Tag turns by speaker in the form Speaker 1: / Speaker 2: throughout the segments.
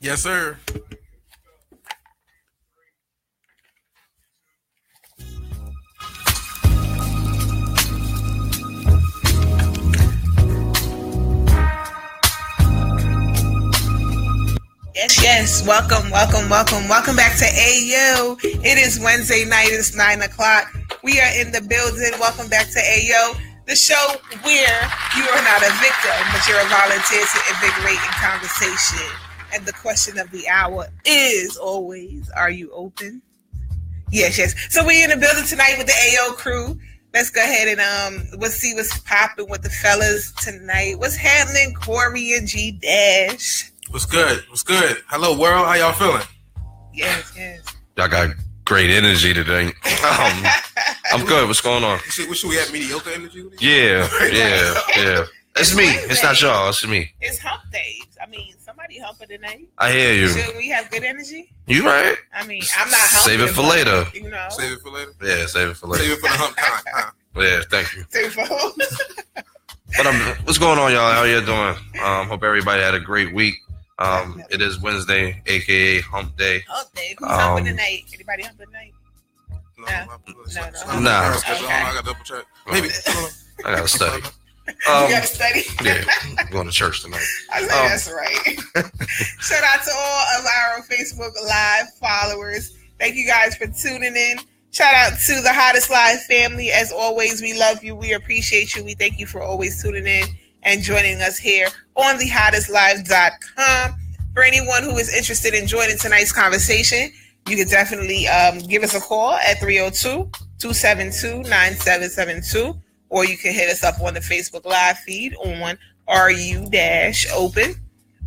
Speaker 1: Yes, sir.
Speaker 2: Yes. Welcome back to AO. It is Wednesday night. It's 9 o'clock. We are in the building. Welcome back to AO, the show where you are not a victim, but you're a volunteer to invigorate in conversation. And the question of the hour is always, are you open? Yes. So we're in the building tonight with the AO crew. Let's go ahead and let's see what's popping with the fellas tonight. What's happening, Corey and G Dash?
Speaker 1: What's good? Hello, world. How y'all feeling?
Speaker 2: Yes.
Speaker 3: Y'all got great energy today. I'm good. What's going on?
Speaker 1: Should we have mediocre energy?
Speaker 3: Yeah. It's me. It's not y'all. It's me.
Speaker 2: It's hump days. I mean, somebody humping today.
Speaker 3: I hear you.
Speaker 2: Shouldn't we have good energy?
Speaker 3: You right.
Speaker 2: I mean, I'm not humping.
Speaker 3: Save it for later.
Speaker 2: You know?
Speaker 1: Save it for later?
Speaker 3: Yeah, save it for later.
Speaker 1: Save it for the hump time. Huh?
Speaker 3: Yeah, thank you.
Speaker 2: Save it for
Speaker 3: But what's going on, y'all? How you doing? Hope everybody had a great week. It is Wednesday, aka Hump Day.
Speaker 2: Hump Day. Who's humping tonight? Anybody humping tonight?
Speaker 1: No.
Speaker 3: Nah.
Speaker 1: Okay. I got double check. Maybe.
Speaker 3: I gotta study.
Speaker 2: You gotta study?
Speaker 3: Yeah, I'm going to church tonight.
Speaker 2: I think that's right. Shout out to all of our Facebook Live followers. Thank you guys for tuning in. Shout out to the Hottest Live family. As always, we love you. We appreciate you. We thank you for always tuning in and joining us here on thehottestlive.com. For anyone who is interested in joining tonight's conversation, you can definitely give us a call at 302-272-9772, or you can hit us up on the Facebook Live feed on RU-Open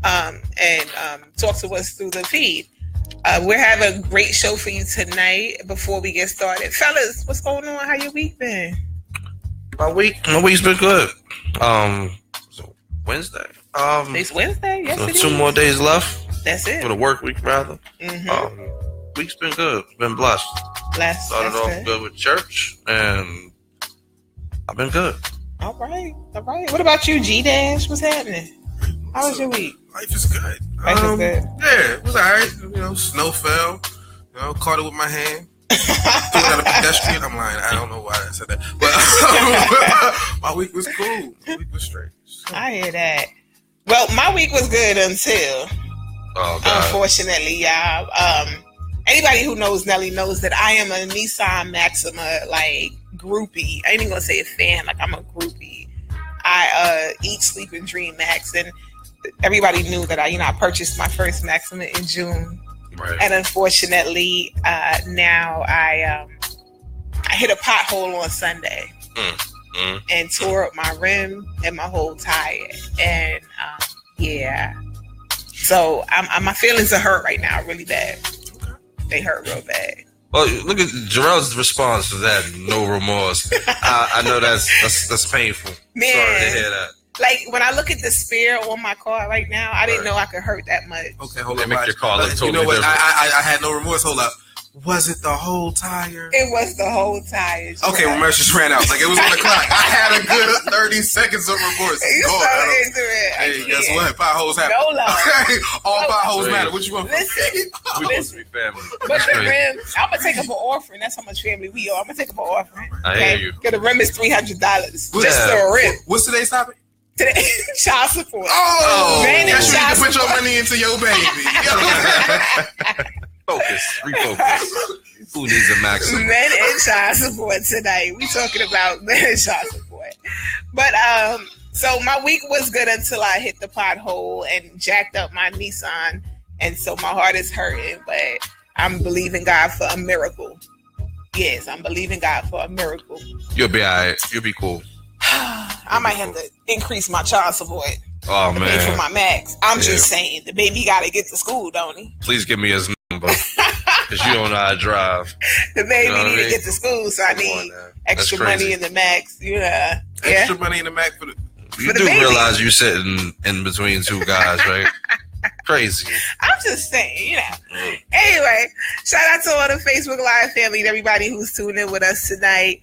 Speaker 2: and talk to us through the feed. We're having a great show for you tonight. Before we get started, fellas, what's going on? How your week been?
Speaker 3: My week's been good. So Wednesday.
Speaker 2: It's Wednesday. Yes, it is.
Speaker 3: 2 more days left.
Speaker 2: That's it.
Speaker 3: For the work week, rather.
Speaker 2: Mm-hmm.
Speaker 3: Week's been good. Been blessed. Started off good with church, and I've been good.
Speaker 2: All right. What about you, G Dash? What's happening? How was your week?
Speaker 1: Life is good.
Speaker 2: Life is good.
Speaker 1: Yeah, it was all right. Snow fell. Caught it with my hand. Threw it at a pedestrian. I'm lying. I don't know why I said that. But my week was cool. My week was straight.
Speaker 2: I hear that. Well, my week was good until, unfortunately, y'all. Anybody who knows Nelly knows that I am a Nissan Maxima groupie. I ain't even gonna say a fan. I'm a groupie. I eat, sleep, and dream Max, and everybody knew that I purchased my first Maxima in June.
Speaker 3: Right.
Speaker 2: And unfortunately, now I hit a pothole on Sunday and tore up my rim and my whole tire. And so my feelings are hurt right now, really bad. They hurt real bad.
Speaker 3: Well, look at Jarrell's response to that. No remorse. I know that's painful.
Speaker 2: Man,
Speaker 3: sorry to hear that.
Speaker 2: When I look at the spare on my car right now, I didn't know I could hurt that much.
Speaker 1: Okay, hold on.
Speaker 3: Make your car look totally different.
Speaker 1: I had no remorse. Hold up. Was it the whole tire?
Speaker 2: It was the whole tire.
Speaker 1: Okay, remorse just ran out. It was on the clock. I had a good 30 seconds of remorse.
Speaker 2: You started into it.
Speaker 1: Hey, guess what? Potholes happen.
Speaker 2: No love.
Speaker 1: All potholes matter. What you want?
Speaker 2: Listen.
Speaker 3: Family.
Speaker 2: But the rim, I'm going to take up an offering. That's how much family we are. I'm going to take up an offering.
Speaker 3: I hear you.
Speaker 2: Because the rim is $300. Just for a rim.
Speaker 1: What's today's topic?
Speaker 2: Today, child support.
Speaker 1: Man, that's where you can put your money into your baby.
Speaker 3: Refocus. Who needs a maximum?
Speaker 2: Men and child support tonight. We talking about men and child support. But so my week was good until I hit the pothole and jacked up my Nissan, and so my heart is hurting. But I'm believing God for a miracle. Yes, I'm believing God for a miracle.
Speaker 3: You'll be all right. You'll be cool.
Speaker 2: I might have to increase my child support.
Speaker 3: Oh,
Speaker 2: to
Speaker 3: man.
Speaker 2: pay for my max. I'm just saying, the baby got to get to school, don't he?
Speaker 3: Please give me his number. Because you don't know how to drive.
Speaker 2: The baby need to get to school, so I need extra money in the max.
Speaker 1: Extra money in the max for the
Speaker 3: You do realize you're sitting in between two guys, right? Crazy.
Speaker 2: I'm just saying, Anyway, shout out to all the Facebook Live family and everybody who's tuning in with us tonight.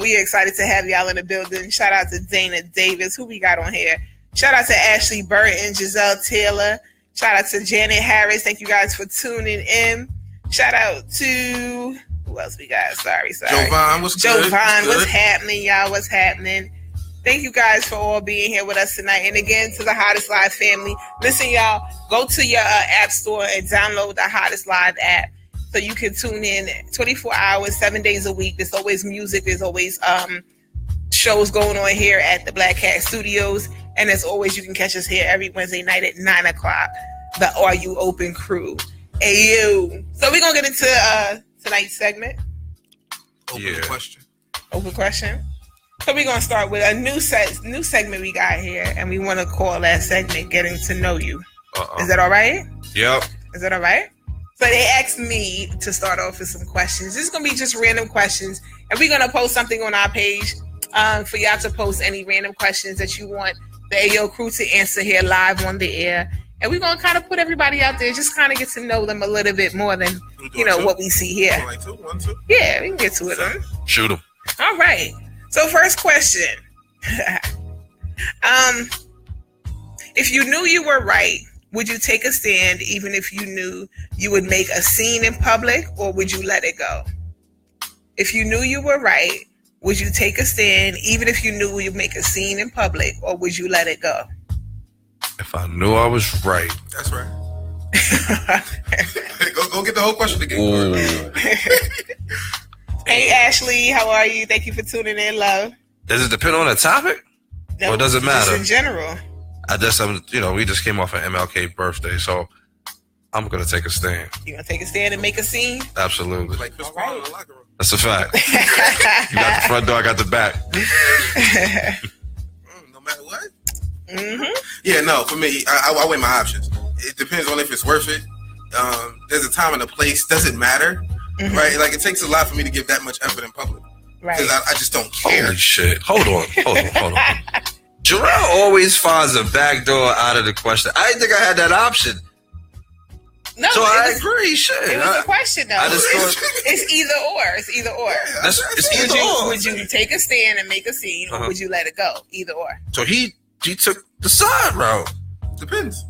Speaker 2: We are excited to have y'all in the building. Shout out to Dana Davis. Who we got on here? Shout out to Ashley Burton, Giselle Taylor. Shout out to Janet Harris. Thank you guys for tuning in. Shout out to who else we got? Sorry.
Speaker 1: Jovan, what's good?
Speaker 2: Jovan, what's happening, y'all? What's happening? Thank you guys for all being here with us tonight. And again, to the Hottest Live family. Listen, y'all, go to your app store and download the Hottest Live app so you can tune in 24 hours, 7 days a week. There's always music. There's always shows going on here at the Black Cat Studios. And as always, you can catch us here every Wednesday night at 9 o'clock. The Are You Open crew. Ayo. So we're going to get into tonight's segment.
Speaker 1: Open question.
Speaker 2: Open question. So we're going to start with a new segment we got here. And we want to call that segment Getting to Know You. Is that all right?
Speaker 3: Yep.
Speaker 2: Is that all right? So they asked me to start off with some questions. This is going to be just random questions. And we're going to post something on our page for y'all to post any random questions that you want the AO crew to answer here live on the air. And we're going to kind of put everybody out there, just kind of get to know them a little bit more than, what we see here.
Speaker 1: Like two, one, two.
Speaker 2: Yeah, we can get to it.
Speaker 3: Shoot them.
Speaker 2: All right. So first question. If you knew you were right, would you take a stand even if you knew you would make a scene in public, or would you let it go? If you knew you were right, would you take a stand even if you knew you'd make a scene in public, or would you let it go?
Speaker 3: If I knew I was right.
Speaker 1: That's right. go get the whole question again.
Speaker 2: Hey, Ashley, how are you? Thank you for tuning in, love.
Speaker 3: Does it depend on the topic?
Speaker 2: No,
Speaker 3: or does it matter?
Speaker 2: Just in general.
Speaker 3: I guess we just came off an MLK birthday, so I'm going to take a stand.
Speaker 2: You going to take a stand and make a scene?
Speaker 3: Absolutely.
Speaker 1: Like Chris Paul in the locker room.
Speaker 3: That's a fact. You got the front door, I got the back.
Speaker 1: No matter what?
Speaker 2: Mm-hmm.
Speaker 1: Yeah, no, for me, I weigh my options. It depends on if it's worth it. There's a time and a place. Doesn't matter, right? Like, it takes a lot for me to give that much effort in public.
Speaker 2: Right.
Speaker 1: Because I just don't care.
Speaker 3: Holy shit. Hold on. Jarrell always finds a back door out of the question. I didn't think I had that option.
Speaker 2: No,
Speaker 3: so I agree. Shit.
Speaker 2: It was a question, though.
Speaker 3: I just thought
Speaker 2: it's either or. It's either or.
Speaker 3: It's either or.
Speaker 2: Would you take a stand and make a scene, or would you let it go? Either or.
Speaker 3: So he took the side route.
Speaker 1: Depends.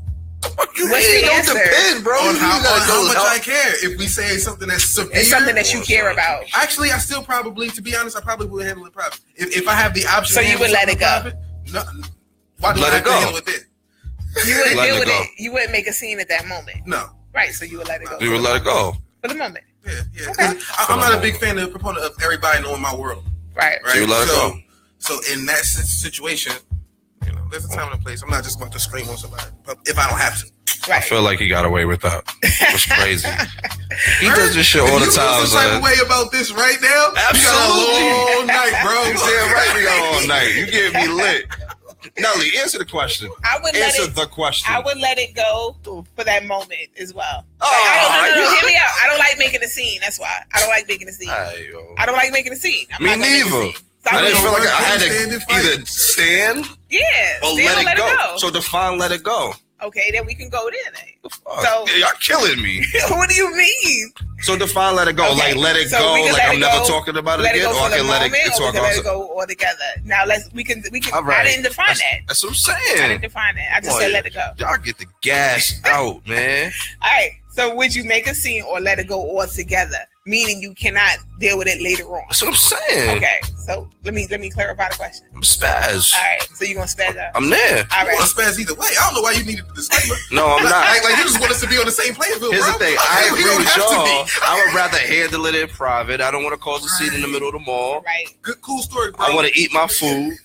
Speaker 3: What you mean? It don't depend, bro.
Speaker 1: On how much I care. If we say something that's severe,
Speaker 2: it's something that you care about.
Speaker 1: Actually, I still probably, to be honest, I probably would handle it private. If I have the option.
Speaker 2: So you would let it go.
Speaker 1: Private, no, why do I have to handle it then?
Speaker 2: You wouldn't deal with it. You wouldn't make a scene at that moment.
Speaker 1: No.
Speaker 2: Right, so you would let it go.
Speaker 3: You would let it go.
Speaker 2: For the moment.
Speaker 1: Yeah.
Speaker 2: Okay.
Speaker 1: I'm not a big fan of the proponent of everybody knowing my world.
Speaker 2: Right.
Speaker 3: So you let it go.
Speaker 1: So in that situation, there's a time and a place. I'm not just going to scream on somebody if I don't have to.
Speaker 2: Right.
Speaker 3: I feel like he got away with that. It's crazy. He does this shit all the time.
Speaker 1: You feel some type of way about this right now?
Speaker 3: Absolutely.
Speaker 1: You got a long night, bro.
Speaker 3: You damn right we got all night. You getting me lit. Nelly, answer the question. Answer the question.
Speaker 2: I would let it go for that moment as well.
Speaker 3: Oh,
Speaker 2: hear me out. I don't like making a scene. That's why. I don't like making a scene. I don't like making a scene.
Speaker 3: Me neither. I didn't feel like I had to either stand or let it go. So define let it go.
Speaker 2: Okay, then we can go there.
Speaker 3: So y'all killing me.
Speaker 2: What do you mean?
Speaker 3: So define let it go. Okay. Like let it go. Like I'm never talking about it again. Or I can let it
Speaker 2: go all together. Now we can.
Speaker 3: Right.
Speaker 2: I didn't define that.
Speaker 3: That's what I'm saying.
Speaker 2: I didn't define that. I just said let it go.
Speaker 3: Y'all get the gas out, man.
Speaker 2: All right. So would you make a scene or let it go altogether? Meaning you cannot deal with it later on.
Speaker 3: That's what I'm saying.
Speaker 2: Okay. So let me clarify the question.
Speaker 3: I'm spaz.
Speaker 2: All right. So you gonna spaz up?
Speaker 3: I'm there.
Speaker 2: All right.
Speaker 1: You want to spaz either way. I don't know why you needed the disclaimer.
Speaker 3: No, I'm not.
Speaker 1: Like you just want us to be on the same playing field.
Speaker 3: Here's
Speaker 1: bro.
Speaker 3: the thing. I agree with y'all. I would rather handle it in private. I don't want to cause a scene in the middle of the mall.
Speaker 2: Right.
Speaker 1: Good, cool story, bro.
Speaker 3: I want to eat my food.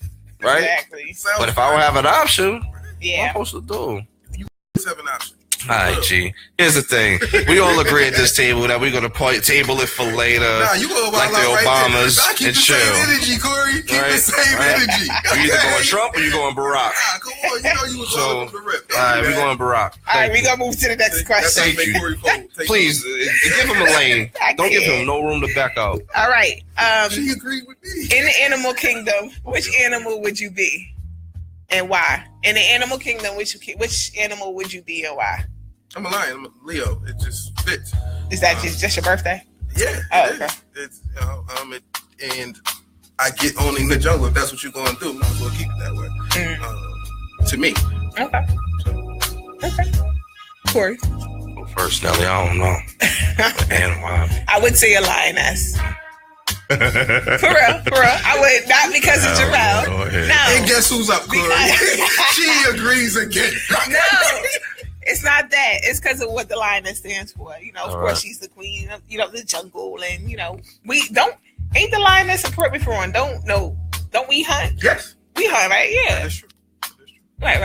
Speaker 3: Right.
Speaker 2: Exactly.
Speaker 3: But if I don't have an option, what
Speaker 2: yeah,
Speaker 3: am I supposed to do?
Speaker 1: You have an option.
Speaker 3: All right, G. Here's the thing. We all agree at this table that we're going to table it for later.
Speaker 1: Nah, you go
Speaker 3: like the Obamas
Speaker 1: right keep
Speaker 3: and
Speaker 1: the
Speaker 3: chill.
Speaker 1: Same energy, Corey. Keep the same energy.
Speaker 3: You either going Trump or you going Barack.
Speaker 1: Nah, come on. You know you was going for the rip.
Speaker 3: All right, we're going Barack.
Speaker 2: All right, we're going to move to the next question.
Speaker 3: Thank you. Please, give him a lane. Don't give him no room to back out.
Speaker 2: All right.
Speaker 1: She agreed with me.
Speaker 2: In the animal kingdom, which animal would you be? And why? In the animal kingdom, which animal would you be and why?
Speaker 1: I'm a lion. I'm a Leo. It just fits.
Speaker 2: Is that just your birthday?
Speaker 1: Yeah.
Speaker 2: Oh, okay.
Speaker 1: It's and I get owning the jungle. If that's what you're going to do, I'm going to keep it that way. To me.
Speaker 2: Okay.
Speaker 1: So.
Speaker 2: Okay. Corey.
Speaker 3: First, Nelly, I don't know. Animal.
Speaker 2: I would say a lioness. For real. I would not because of Jarrell. No.
Speaker 1: And guess who's up, Corey? She agrees again.
Speaker 2: No, it's not that. It's because of what the lioness stands for. You know, of course, she's the queen of, you know, the jungle, and you know, we don't. Ain't the lioness support me for one? Don't we hunt?
Speaker 1: Yes,
Speaker 2: we hunt, right? Yeah,
Speaker 1: that's true.
Speaker 2: Right.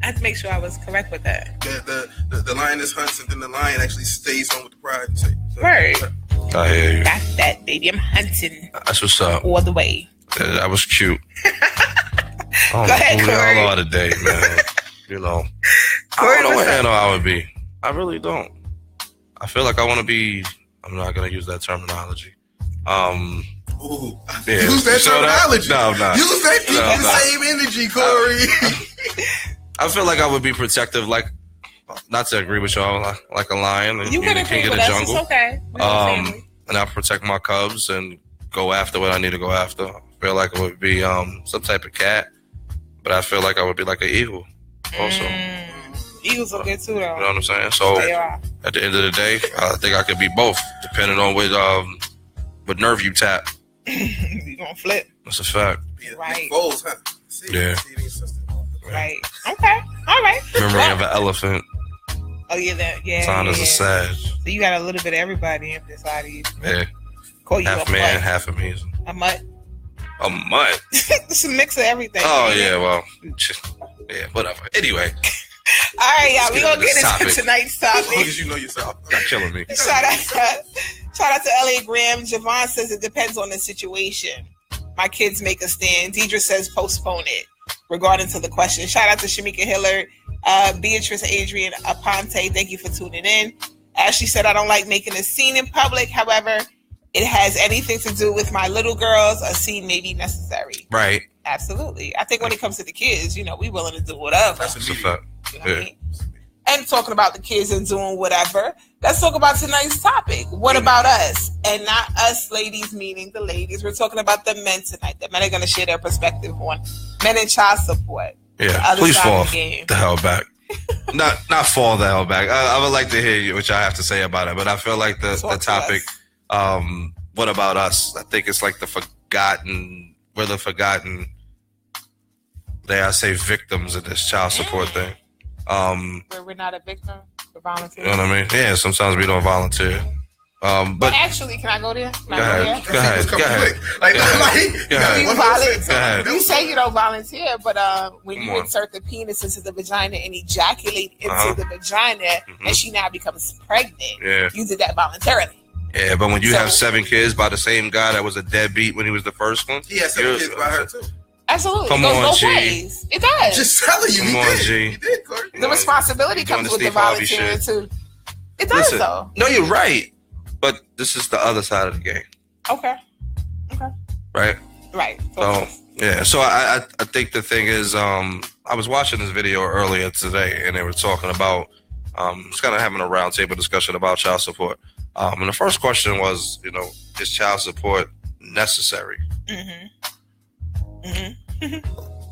Speaker 2: I had to make sure I was correct with that.
Speaker 1: The lioness hunts, and then the lion actually stays home with the pride. So,
Speaker 2: right.
Speaker 3: I hear you.
Speaker 2: Got that, baby. I'm hunting.
Speaker 3: That's what's up.
Speaker 2: All the way.
Speaker 3: That was cute.
Speaker 2: Go ahead, Corey.
Speaker 3: I don't know today, man. You know, I don't know what handle I would be. I really don't. I feel like I want to be. I'm not gonna use that terminology.
Speaker 1: Ooh,
Speaker 3: yeah.
Speaker 1: Use that terminology.
Speaker 3: No.
Speaker 1: Use that. Keep the same energy, Corey.
Speaker 3: I feel like I would be protective, like, not to agree with y'all, like a lion.
Speaker 2: You can agree with us. It's okay.
Speaker 3: And I protect my cubs and go after what I need to go after. I feel like it would be some type of cat, but I feel like I would be like an eagle also.
Speaker 2: Eagles are good too, though.
Speaker 3: You know what I'm saying? So at the end of the day, I think I could be both, depending on what nerve you tap.
Speaker 2: You gonna flip?
Speaker 3: That's a fact.
Speaker 2: Right.
Speaker 1: Bowls, huh?
Speaker 3: Yeah.
Speaker 2: Right. Okay. All right.
Speaker 3: Memory of an elephant.
Speaker 2: Oh yeah,
Speaker 3: Sign as a sage.
Speaker 2: So you got a little bit of everybody in this side of you.
Speaker 3: Yeah.
Speaker 2: Call you
Speaker 3: half
Speaker 2: a
Speaker 3: man,
Speaker 2: mutt.
Speaker 3: half amazing.
Speaker 2: A mutt.
Speaker 3: A mutt.
Speaker 2: It's a mix of everything.
Speaker 3: Oh yeah, well, yeah, whatever. Anyway.
Speaker 2: All right, y'all. We gonna get into tonight's topic.
Speaker 1: As long as you know yourself.
Speaker 3: You're killing me.
Speaker 2: Shout out to L.A. Graham. Javon says it depends on the situation. My kids make a stand. Deidre says postpone it. Regarding to the question, shout out to Shamika Hillard, Beatrice Adrian Aponte. Thank you for tuning in. Ashley said, I don't like making a scene in public. However, it has anything to do with my little girls. A scene may be necessary.
Speaker 3: Right.
Speaker 2: Absolutely. I think when it comes to the kids, you know, we willing to do whatever.
Speaker 3: That's a fact.
Speaker 2: You know what I mean? And talking about the kids and doing whatever, let's talk about tonight's topic. What about us? And not us ladies, meaning the ladies. We're talking about the men tonight. The men are going to share their perspective on men and child support.
Speaker 3: Yeah, please fall the hell back. not fall the hell back. I would like to hear what y'all have to say about it, but I feel like the topic, what about us? I think it's like we're the forgotten, dare I say, victims of this child support thing.
Speaker 2: Where we're not a victim, we're volunteering.
Speaker 3: You know what I mean? Yeah, sometimes we don't volunteer. But
Speaker 2: actually, can I go there?
Speaker 3: Go ahead.
Speaker 2: You say you don't volunteer, but when you insert the penis into the vagina and ejaculate into the vagina, and she now becomes pregnant, you did that voluntarily.
Speaker 3: Yeah, but when you have 7 kids by the same guy that was a deadbeat when he was the first one,
Speaker 1: he had 7 kids by her too.
Speaker 2: Absolutely.
Speaker 3: Come
Speaker 2: it goes
Speaker 3: on,
Speaker 2: both
Speaker 3: G.
Speaker 2: ways. It does.
Speaker 1: Just telling you.
Speaker 3: Come on, G.
Speaker 1: You did, Corey.
Speaker 2: The responsibility comes with the volunteering too. It does, though.
Speaker 3: No, you're right. But this is the other side of the game.
Speaker 2: Okay.
Speaker 3: Right?
Speaker 2: Right.
Speaker 3: So, yeah. So I think the thing is, I was watching this video earlier today, and they were talking about, just kind of having a roundtable discussion about child support. And the first question was, you know, is child support necessary?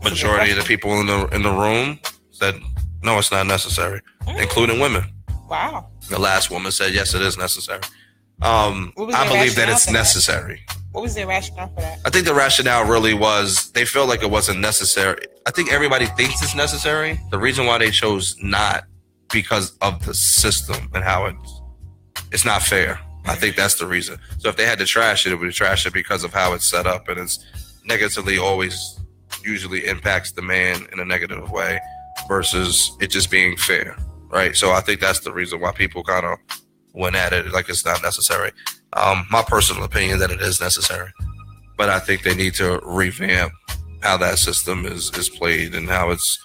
Speaker 3: Majority of the people in the room said no, it's not necessary, including women.
Speaker 2: Wow.
Speaker 3: The last woman said yes, it is necessary. I believe that it's necessary.
Speaker 2: What was their rationale for that?
Speaker 3: I think the rationale really was they felt like it wasn't necessary. I think everybody thinks it's necessary. The reason why they chose not because of the system and how it's not fair. I think that's the reason. So if they had to trash it would trash it because of how it's set up, and it's negatively always usually impacts the man in a negative way versus it just being fair, right? So I think that's the reason why people kind of went at it like it's not necessary. My personal opinion that it is necessary, but I think they need to revamp how that system is played and how it's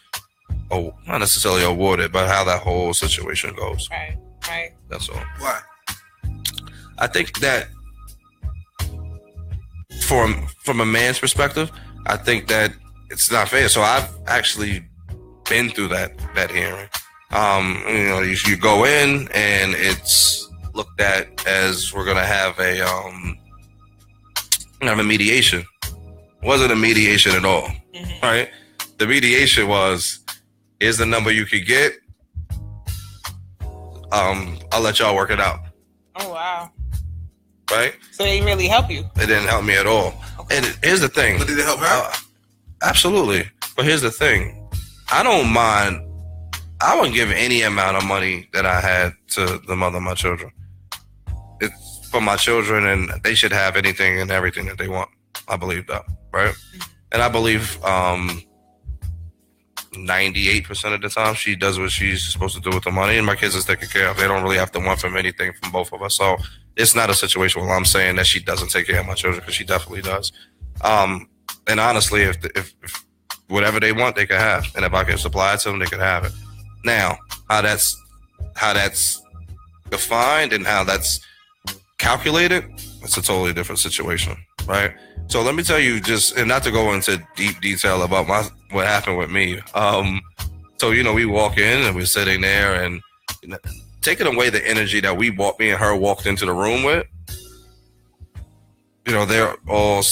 Speaker 3: not necessarily awarded, but how that whole situation goes.
Speaker 2: Right.
Speaker 3: That's all.
Speaker 1: Why?
Speaker 3: I think that from a man's perspective, I think that it's not fair. So I've actually been through that hearing. You know, you go in and it's looked at as we're gonna have a mediation. It wasn't a mediation at all, right? The mediation was, here's the number you could get. I'll let y'all work it out.
Speaker 2: Oh wow.
Speaker 3: Right?
Speaker 2: So they didn't really help you.
Speaker 3: It didn't help me at all. Okay. And here's the thing.
Speaker 1: But did it help her?
Speaker 3: Absolutely. But here's the thing. I don't mind. I wouldn't give any amount of money that I had to the mother of my children. It's for my children, and they should have anything and everything that they want. I believe that, right? And I believe 98% of the time she does what she's supposed to do with the money, and my kids is taken care of. They don't really have to want from anything from both of us. So it's not a situation where I'm saying that she doesn't take care of my children, because she definitely does. And honestly, if whatever they want, they can have, and if I can supply it to them, they can have it. Now, how that's defined and how that's calculated, it's a totally different situation, right? So let me tell you, just, and not to go into deep detail about what happened with me. So we walk in and we're sitting there, and taking away the energy that me and her walked into the room with. They're all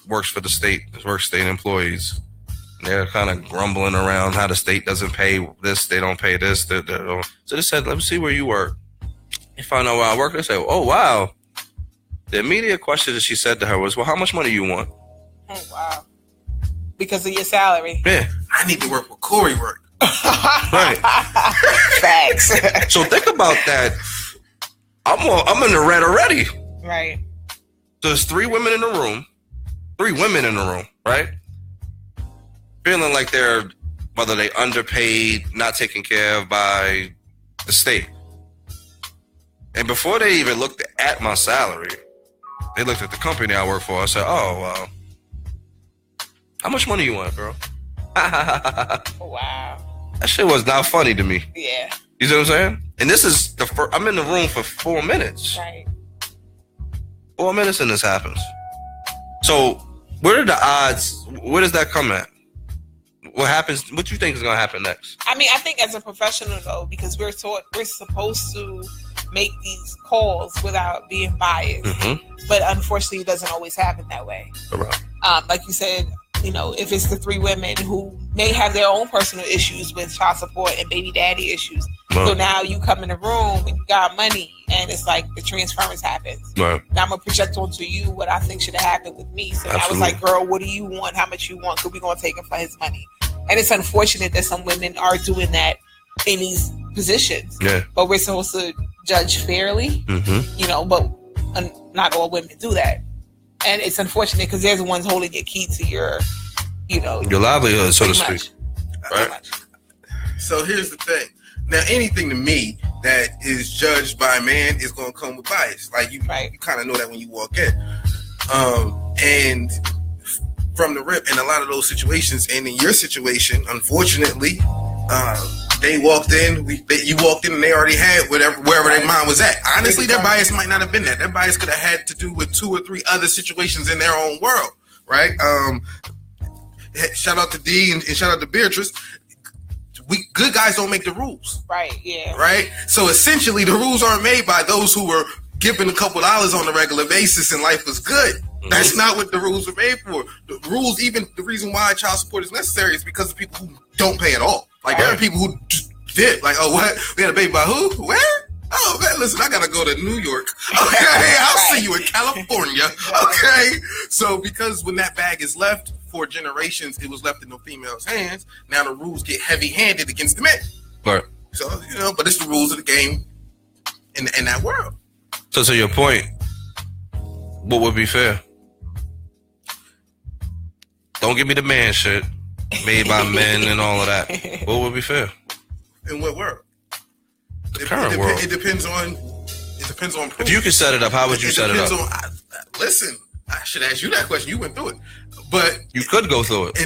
Speaker 3: works for the state, work state employees. They're kind of grumbling around how the state doesn't pay this, they don't pay this. So they said, let me see where you work. You find out where I work. They say, oh, wow. The immediate question that she said to her was, well, how much money you want?
Speaker 2: Oh, wow. Because of your salary.
Speaker 3: Yeah.
Speaker 1: I need to work where Corey work.
Speaker 3: Right.
Speaker 2: Facts.
Speaker 3: So think about that. I'm in the red already.
Speaker 2: Right.
Speaker 3: So there's three women in the room, right? Feeling like whether they underpaid, not taken care of by the state. And before they even looked at my salary, they looked at the company I work for. I said, oh, well, how much money you want, girl?
Speaker 2: Wow.
Speaker 3: That shit was not funny to me.
Speaker 2: Yeah.
Speaker 3: You see what I'm saying? And this is I'm in the room for 4 minutes.
Speaker 2: Right.
Speaker 3: 4 minutes and this happens. So where does that come at? What happens? What do you think is going to happen next?
Speaker 2: I mean, I think as a professional, though, because we're supposed to make these calls without being biased. Mm-hmm. But unfortunately, it doesn't always happen that way.
Speaker 3: Right.
Speaker 2: Like you said, if it's the three women who may have their own personal issues with child support and baby daddy issues. Right. So now you come in the room and you got money, and it's like the transference happens. Right. Now I'm going to project onto you what I think should have happened with me. So I was like, girl, what do you want? How much you want? Because we're going to take him for his money. And it's unfortunate that some women are doing that in these positions. Yeah. But we're supposed to judge fairly, but not all women do that. And it's unfortunate because they're the ones holding your key to your
Speaker 3: livelihood, so to speak. Right.
Speaker 1: So here's the thing. Now, anything to me that is judged by a man is going to come with bias. Like you kind of know that when you walk in. And from the rip, in a lot of those situations, and in your situation, unfortunately, they walked in. You walked in, and they already had wherever their mind was at. Honestly, their bias might not have been that. Their bias could have had to do with 2 or 3 other situations in their own world, right? Shout out to D and shout out to Beatrice. Good guys don't make the rules,
Speaker 2: right? Yeah,
Speaker 1: right. So essentially, the rules aren't made by those who were given a couple dollars on a regular basis and life was good. Mm-hmm. That's not what the rules are made for. The rules, even the reason why child support is necessary is because of people who don't pay at all. Like there are people who just did. Like, oh, what? We had a baby by who? Where? Oh, man, listen, I gotta go to New York. Okay, I'll see you in California. Okay. So because when that bag is left for generations, it was left in the female's hands. Now the rules get heavy-handed against the men.
Speaker 3: Right.
Speaker 1: So, but it's the rules of the game in that world.
Speaker 3: So to your point, what would be fair? Don't give me the man shit made by men and all of that. What would be fair?
Speaker 1: In what world?
Speaker 3: The current world.
Speaker 1: It depends on proof.
Speaker 3: If you could set it up, how would you set it up?
Speaker 1: Listen, I should ask you that question. You went through it, but
Speaker 3: you could go through it.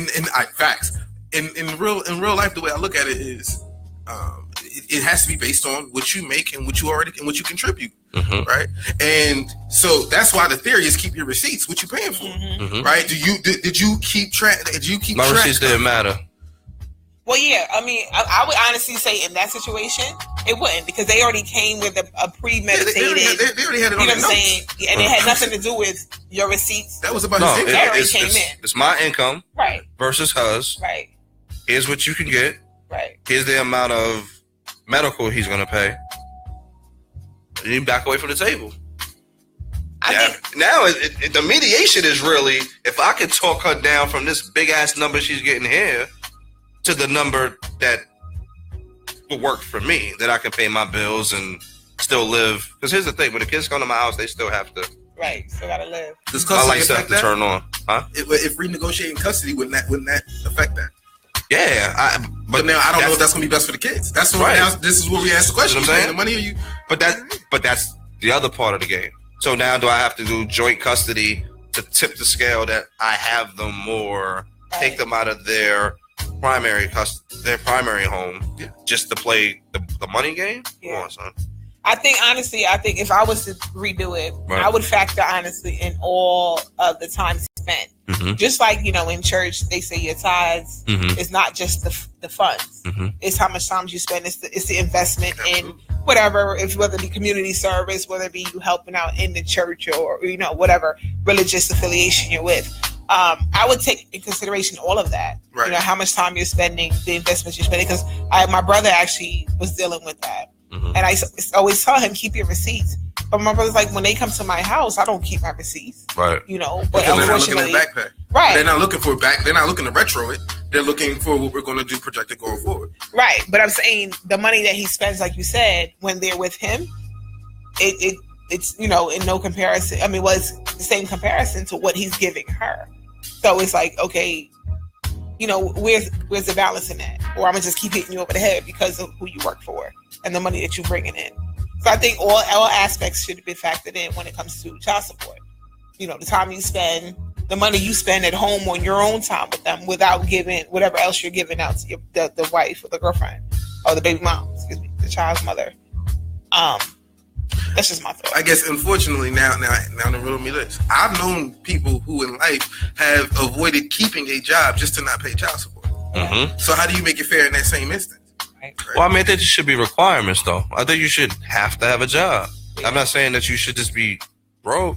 Speaker 1: Facts. In real life, the way I look at it is, it has to be based on what you make and what you contribute, right? And so that's why the theory is keep your receipts. What you paying for, right? Did you keep track?
Speaker 3: My receipts didn't matter.
Speaker 2: Well, yeah. I mean, I would honestly say in that situation, it wouldn't because they already came with a premeditated.
Speaker 1: They already had it on their notes.
Speaker 2: Saying? And it had nothing to do with your receipts.
Speaker 1: That was about his income.
Speaker 2: That already came in.
Speaker 3: It's my income,
Speaker 2: right,
Speaker 3: versus hers.
Speaker 2: Right.
Speaker 3: Here's what you can get.
Speaker 2: Right.
Speaker 3: Here's the amount of medical he's going to pay. You back away from the table.
Speaker 2: I think
Speaker 3: Now, the mediation is really, if I could talk her down from this big ass number she's getting here to the number that will work for me, that I can pay my bills and still live. Because here's the thing: when the kids come to my house, they still have to.
Speaker 2: right, still gotta live.
Speaker 1: Does
Speaker 3: My
Speaker 1: custody
Speaker 3: lights have
Speaker 1: affect
Speaker 3: to
Speaker 1: that?
Speaker 3: turn on, huh?
Speaker 1: If renegotiating custody, wouldn't that affect that?
Speaker 3: Yeah,
Speaker 1: But now I don't know if that's going to be best for the kids. That's what
Speaker 3: Right.
Speaker 1: this is where we ask the question.
Speaker 3: You know what I'm
Speaker 1: You paying the money or you?
Speaker 3: But that's the other part of the game. So now, do I have to do joint custody to tip the scale that I have them more, take them out of their primary home, just to play the money game?
Speaker 2: Yeah.
Speaker 3: Come on, son.
Speaker 2: I think honestly, if I was to redo it,
Speaker 3: Right.
Speaker 2: I would factor honestly in all of the time spent.
Speaker 3: Mhm.
Speaker 2: Just like, in church, they say your tithes
Speaker 3: Mhm.
Speaker 2: is not just the funds.
Speaker 3: Mhm.
Speaker 2: It's how much time you spend. It's the investment in whatever, whether it be community service, whether it be you helping out in the church or, whatever religious affiliation you're with. I would take in consideration all of that.
Speaker 1: Right.
Speaker 2: How much time you're spending, the investments you're spending. Because my brother actually was dealing with that.
Speaker 3: Mhm.
Speaker 2: And I always tell him, keep your receipts. But my brother's like, when they come to my house, I don't keep my receipts.
Speaker 3: Right.
Speaker 2: But
Speaker 1: Because they're not looking
Speaker 2: unfortunately,
Speaker 1: at backpack.
Speaker 2: right,
Speaker 1: They're not looking for back. They're not looking to retro it. They're looking for what we're going to do projected going forward.
Speaker 2: right. But I'm saying the money that he spends, like you said, when they're with him, it's in no comparison. I mean, it's the same comparison to what he's giving her. So it's like, okay, where's the balance in that? Or I'm gonna just keep hitting you over the head because of who you work for and the money that you're bringing in. So I think all aspects should be factored in when it comes to child support. The time you spend, the money you spend at home on your own time with them, without giving whatever else you're giving out to the wife or the girlfriend or the baby mom, the child's mother. That's just my thought.
Speaker 1: I guess, unfortunately, now in the middle of me this, I've known people who in life have avoided keeping a job just to not pay child support.
Speaker 3: Mm-hmm.
Speaker 1: So how do you make it fair in that same instance?
Speaker 2: Right.
Speaker 3: Well, I mean, I think there should be requirements, though. I think you should have to have a job. I'm not saying that you should just be broke,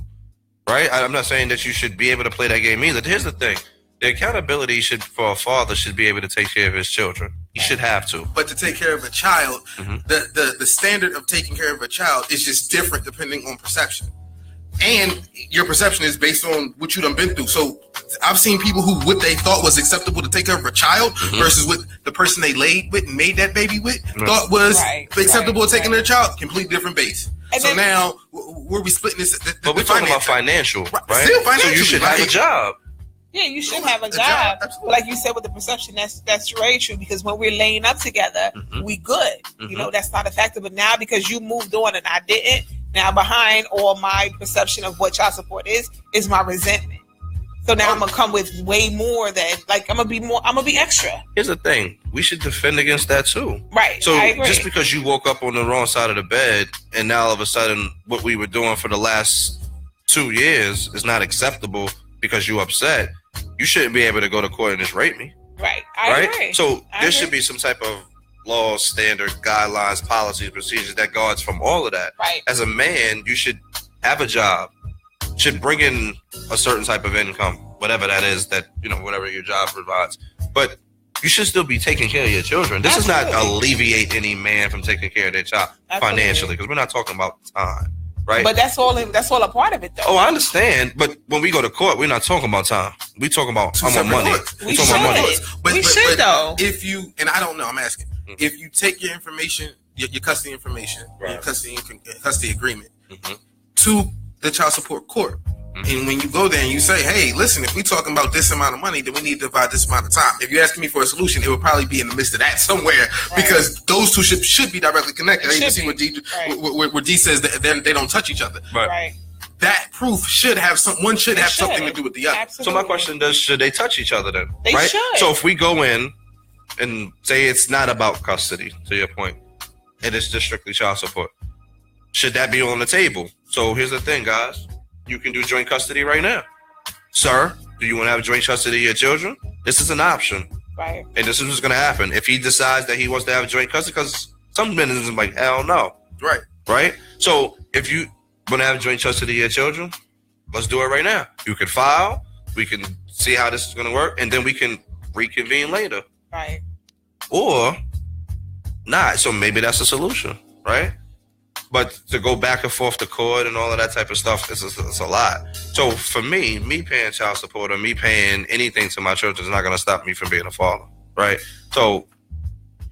Speaker 3: right? I'm not saying that you should be able to play that game either. Here's the thing. The accountability for a father should be able to take care of his children. He should have to.
Speaker 1: But to take care of a child,
Speaker 3: Mhm.
Speaker 1: the standard of taking care of a child is just different depending on perception. And your perception is based on what you done been through. So I've seen people who what they thought was acceptable to take care of a child versus what the person they laid with and made that baby with thought was acceptable to taking their child. Completely different base.
Speaker 2: And
Speaker 1: so
Speaker 2: then,
Speaker 1: now where we splitting this?
Speaker 3: But we're talking about financial, right?
Speaker 1: Still
Speaker 3: So you
Speaker 1: financially,
Speaker 3: should have a
Speaker 1: right?
Speaker 3: job.
Speaker 2: yeah, you should have a
Speaker 1: The
Speaker 2: job.
Speaker 1: job, absolutely.
Speaker 2: But like you said with the perception, that's very true, because when we're laying up together, we good. That's not a factor. But now because you moved on and I didn't, now behind all my perception of what child support is my resentment. So now I'm gonna come with way more than, like, I'm gonna be extra.
Speaker 3: Here's the thing. We should defend against that too.
Speaker 2: Right.
Speaker 3: So
Speaker 2: I agree.
Speaker 3: just because you woke up on the wrong side of the bed and now all of a sudden what we were doing for the last 2 years is not acceptable because you upset, you shouldn't be able to go to court and just rape me.
Speaker 2: Right. I
Speaker 3: Right?
Speaker 2: agree.
Speaker 3: So
Speaker 2: I
Speaker 3: there
Speaker 2: agree.
Speaker 3: should be some type of laws, standard, guidelines, policies, procedures that guards from all of that.
Speaker 2: Right.
Speaker 3: As a man, you should have a job, should bring in a certain type of income, whatever that is, that, whatever your job provides. But you should still be taking care of your children. This does not
Speaker 2: Absolutely.
Speaker 3: alleviate any man from taking care of their child
Speaker 2: Absolutely.
Speaker 3: financially, because we're not talking about time, right?
Speaker 2: But that's all a part of it, though.
Speaker 3: Oh, I understand. But when we go to court, we're not talking about time. We talking about
Speaker 1: Two
Speaker 3: how much
Speaker 1: separate
Speaker 3: money.
Speaker 1: courts.
Speaker 3: We
Speaker 2: We
Speaker 3: talking about money.
Speaker 2: should. We should, though.
Speaker 1: If you, and I don't know, I'm asking, if you take your information, your custody information, your
Speaker 3: Right.
Speaker 1: custody agreement
Speaker 3: Mhm.
Speaker 1: to the child support court, and when you go there and you say, hey, listen, if we talking about this amount of money, then we need to divide this amount of time. If you're asking me for a solution, it would probably be in the midst of that somewhere, because those two should be directly connected.
Speaker 2: It
Speaker 1: I even
Speaker 2: should
Speaker 1: see what D,
Speaker 2: Right.
Speaker 1: where D says that they don't touch each other.
Speaker 2: Right.
Speaker 1: That proof should have one should
Speaker 2: It
Speaker 1: have
Speaker 2: should.
Speaker 1: something to do with the other.
Speaker 2: Absolutely.
Speaker 3: So my question is, should they touch each other then?
Speaker 2: They
Speaker 3: right?
Speaker 2: should.
Speaker 3: So if we go in and say it's not about custody, to your point, and it's just strictly child support, should that be on the table? So here's the thing, guys. You can do joint custody right now. Sir, do you want to have joint custody of your children? This is an option.
Speaker 2: Right.
Speaker 3: And this is what's going to happen. If he decides that he wants to have joint custody, because some men is like, hell no.
Speaker 1: Right.
Speaker 3: Right? So if you want to have joint custody of your children, let's do it right now. You can file. We can see how this is going to work. And then we can reconvene later.
Speaker 2: Right.
Speaker 3: Or not. So maybe that's a solution, right? But to go back and forth to court and all of that type of stuff, it's a lot. So for me paying child support or me paying anything to my children is not going to stop me from being a father, right? So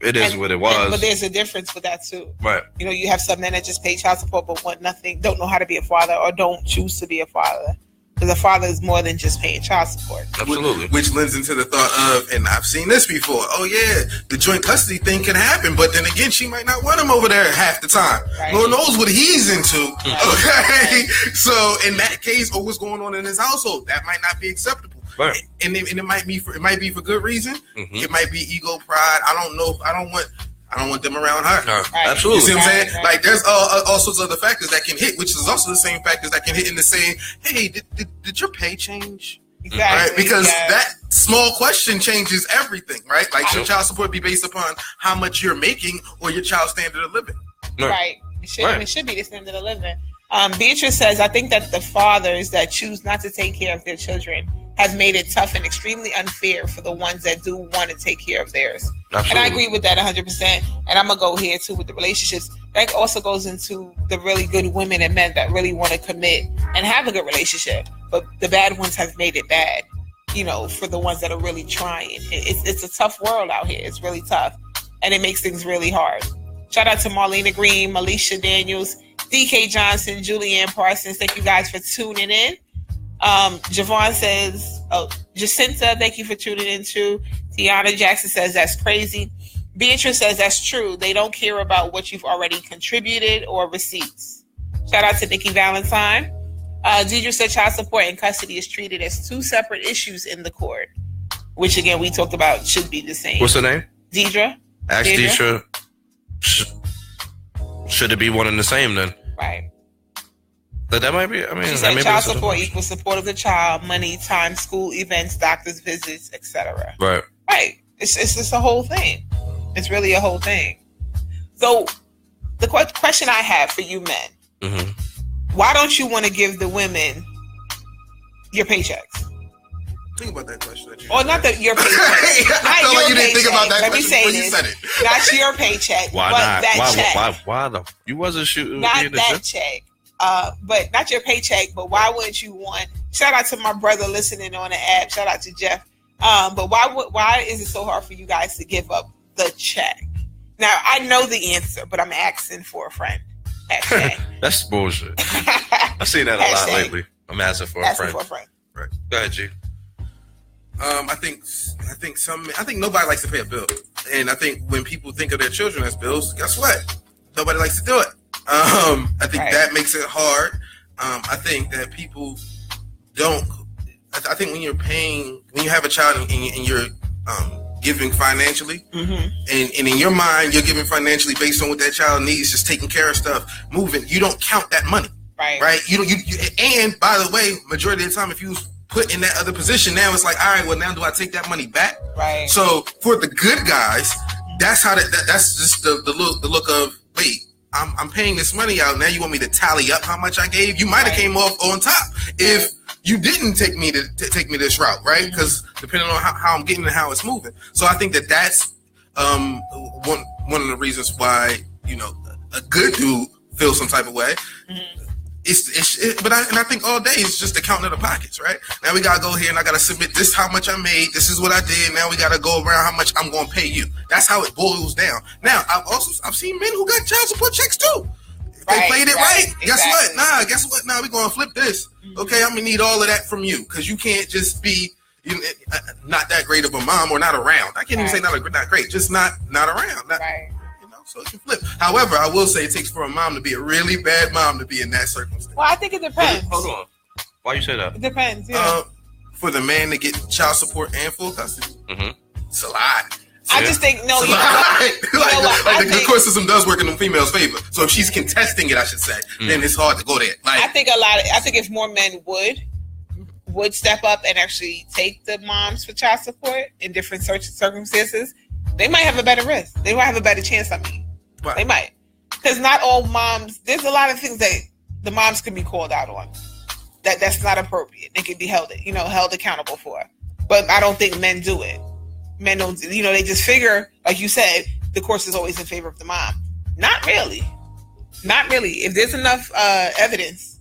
Speaker 3: it is what it was.
Speaker 2: But there's a difference with that too.
Speaker 3: Right.
Speaker 2: You know, you have some men that just pay child support but want nothing, don't know how to be a father or don't choose to be a father. Because a father is more than just paying child support.
Speaker 3: Absolutely.
Speaker 1: Which lends into the thought of, and I've seen this before, oh yeah, the joint custody thing can happen, but then again, she might not want him over there half the time.
Speaker 2: Right.
Speaker 1: Lord knows what he's into.
Speaker 2: Right.
Speaker 1: Okay? So in that case, or what's going on in his household, that might not be acceptable.
Speaker 3: Right.
Speaker 1: And it might be for good reason.
Speaker 3: Mm-hmm.
Speaker 1: It might be ego, pride. I don't know. I don't want them around her.
Speaker 3: No,
Speaker 2: Right.
Speaker 3: absolutely.
Speaker 1: You see what I'm saying?
Speaker 2: Right.
Speaker 1: Like, there's all sorts of other factors that can hit, which is also the same factors that can hit in the saying, hey, did your pay change?
Speaker 2: Exactly.
Speaker 1: Right? Because
Speaker 2: yes.
Speaker 1: that small question changes everything, right? Like, should child support be based upon how much you're making or your child's standard of living?
Speaker 2: Right. It should be the standard of living. Beatrice says, I think that the fathers that choose not to take care of their children have made it tough and extremely unfair for the ones that do want to take care of theirs.
Speaker 3: Absolutely.
Speaker 2: And I agree with that 100%. And I'm going to go here too with the relationships. That also goes into the really good women and men that really want to commit and have a good relationship. But the bad ones have made it bad, you know, for the ones that are really trying. It's a tough world out here. It's really tough. And it makes things really hard. Shout out to Marlena Green, Malisha Daniels, DK Johnson, Julianne Parsons. Thank you guys for tuning in. Javon says, Jacinta, thank you for tuning in too. Tiana Jackson says, that's crazy. Beatrice says, that's true. They don't care about what you've already contributed or receipts. Shout out to Nikki Valentine. Deidre said child support and custody is treated as two separate issues in the court, which again, we talked about should be the same.
Speaker 3: What's her name?
Speaker 2: Deidre.
Speaker 3: Ask Deidre. Should it be one and the same then?
Speaker 2: Right.
Speaker 3: But that might be, I mean,
Speaker 2: she said child support equals support of the child, money, time, school events, doctor's visits, etc.
Speaker 3: Right.
Speaker 2: Right. It's just a whole thing. It's really a whole thing. So the question I have for you men,
Speaker 3: Mm-hmm.
Speaker 2: why don't you want to give the women your paychecks?
Speaker 1: Think about that question.
Speaker 2: Or not your paycheck.
Speaker 1: I felt like you didn't think about that
Speaker 2: Let me
Speaker 1: question
Speaker 2: say
Speaker 1: before you
Speaker 2: this.
Speaker 1: said it.
Speaker 2: Not your paycheck.
Speaker 3: Why
Speaker 2: but
Speaker 3: not?
Speaker 2: That check.
Speaker 3: Why the? You wasn't shooting.
Speaker 2: Not that check. But not your paycheck. But why wouldn't you want? Shout out to my brother listening on the app. Shout out to Jeff. But why is it so hard for you guys to give up the check? Now I know the answer, but I'm asking for a friend.
Speaker 3: That's bullshit. I've seen that a lot lately. I'm asking for a friend. Right. Go ahead, G.
Speaker 1: I think nobody likes to pay a bill, and I think when people think of their children as bills, guess what? Nobody likes to do it. I think that makes it hard. I think that people don't. I think when you have a child and you're giving financially,
Speaker 2: mm-hmm.
Speaker 1: and in your mind you're giving financially based on what that child needs, just taking care of stuff, moving. You don't count that money, right? You and by the way, majority of the time, if you put in that other position, now it's like, all right, well, now do I take that money back?
Speaker 2: Right.
Speaker 1: So for the good guys, that's how that's just the look of, wait, I'm paying this money out. Now you want me to tally up how much I gave? You might have came off on top if you didn't take me this route, right? Because depending on how I'm getting and how it's moving. So I think that's one of the reasons why, you know, a good dude feels some type of way.
Speaker 2: Mm-hmm.
Speaker 1: But I think all day it's just the counting of the pockets, right? Now we gotta go here and I gotta submit this how much I made. This is what I did. Now we gotta go around how much I'm gonna pay you. That's how it boils down. Now I've seen men who got child support checks too. If they played it right.
Speaker 2: Exactly.
Speaker 1: Guess what? Nah, we gonna flip this. Okay, I'm gonna need all of that from you because you can't just be not that great of a mom or not around. I can't even say not great, just not around.
Speaker 2: Right.
Speaker 1: So it can flip. However, I will say it takes for a mom to be a really bad mom to be in that circumstance.
Speaker 2: Well, I think it depends.
Speaker 3: Hold on. Why you say that?
Speaker 2: It depends. Yeah.
Speaker 1: For the man to get child support and full custody, it's a lot.
Speaker 2: I just think
Speaker 1: the court system does work in the female's favor. So if she's contesting it, I should say, then it's hard to go there.
Speaker 2: I think if more men would step up and actually take the moms for child support in different circumstances, they might have a better risk. They might have a better chance.
Speaker 1: Right.
Speaker 2: They might, because not all moms. There's a lot of things that the moms can be called out on. That's not appropriate. They can be held accountable for. But I don't think men do it. Men don't. They just figure, like you said, the course is always in favor of the mom. Not really. Not really. If there's enough evidence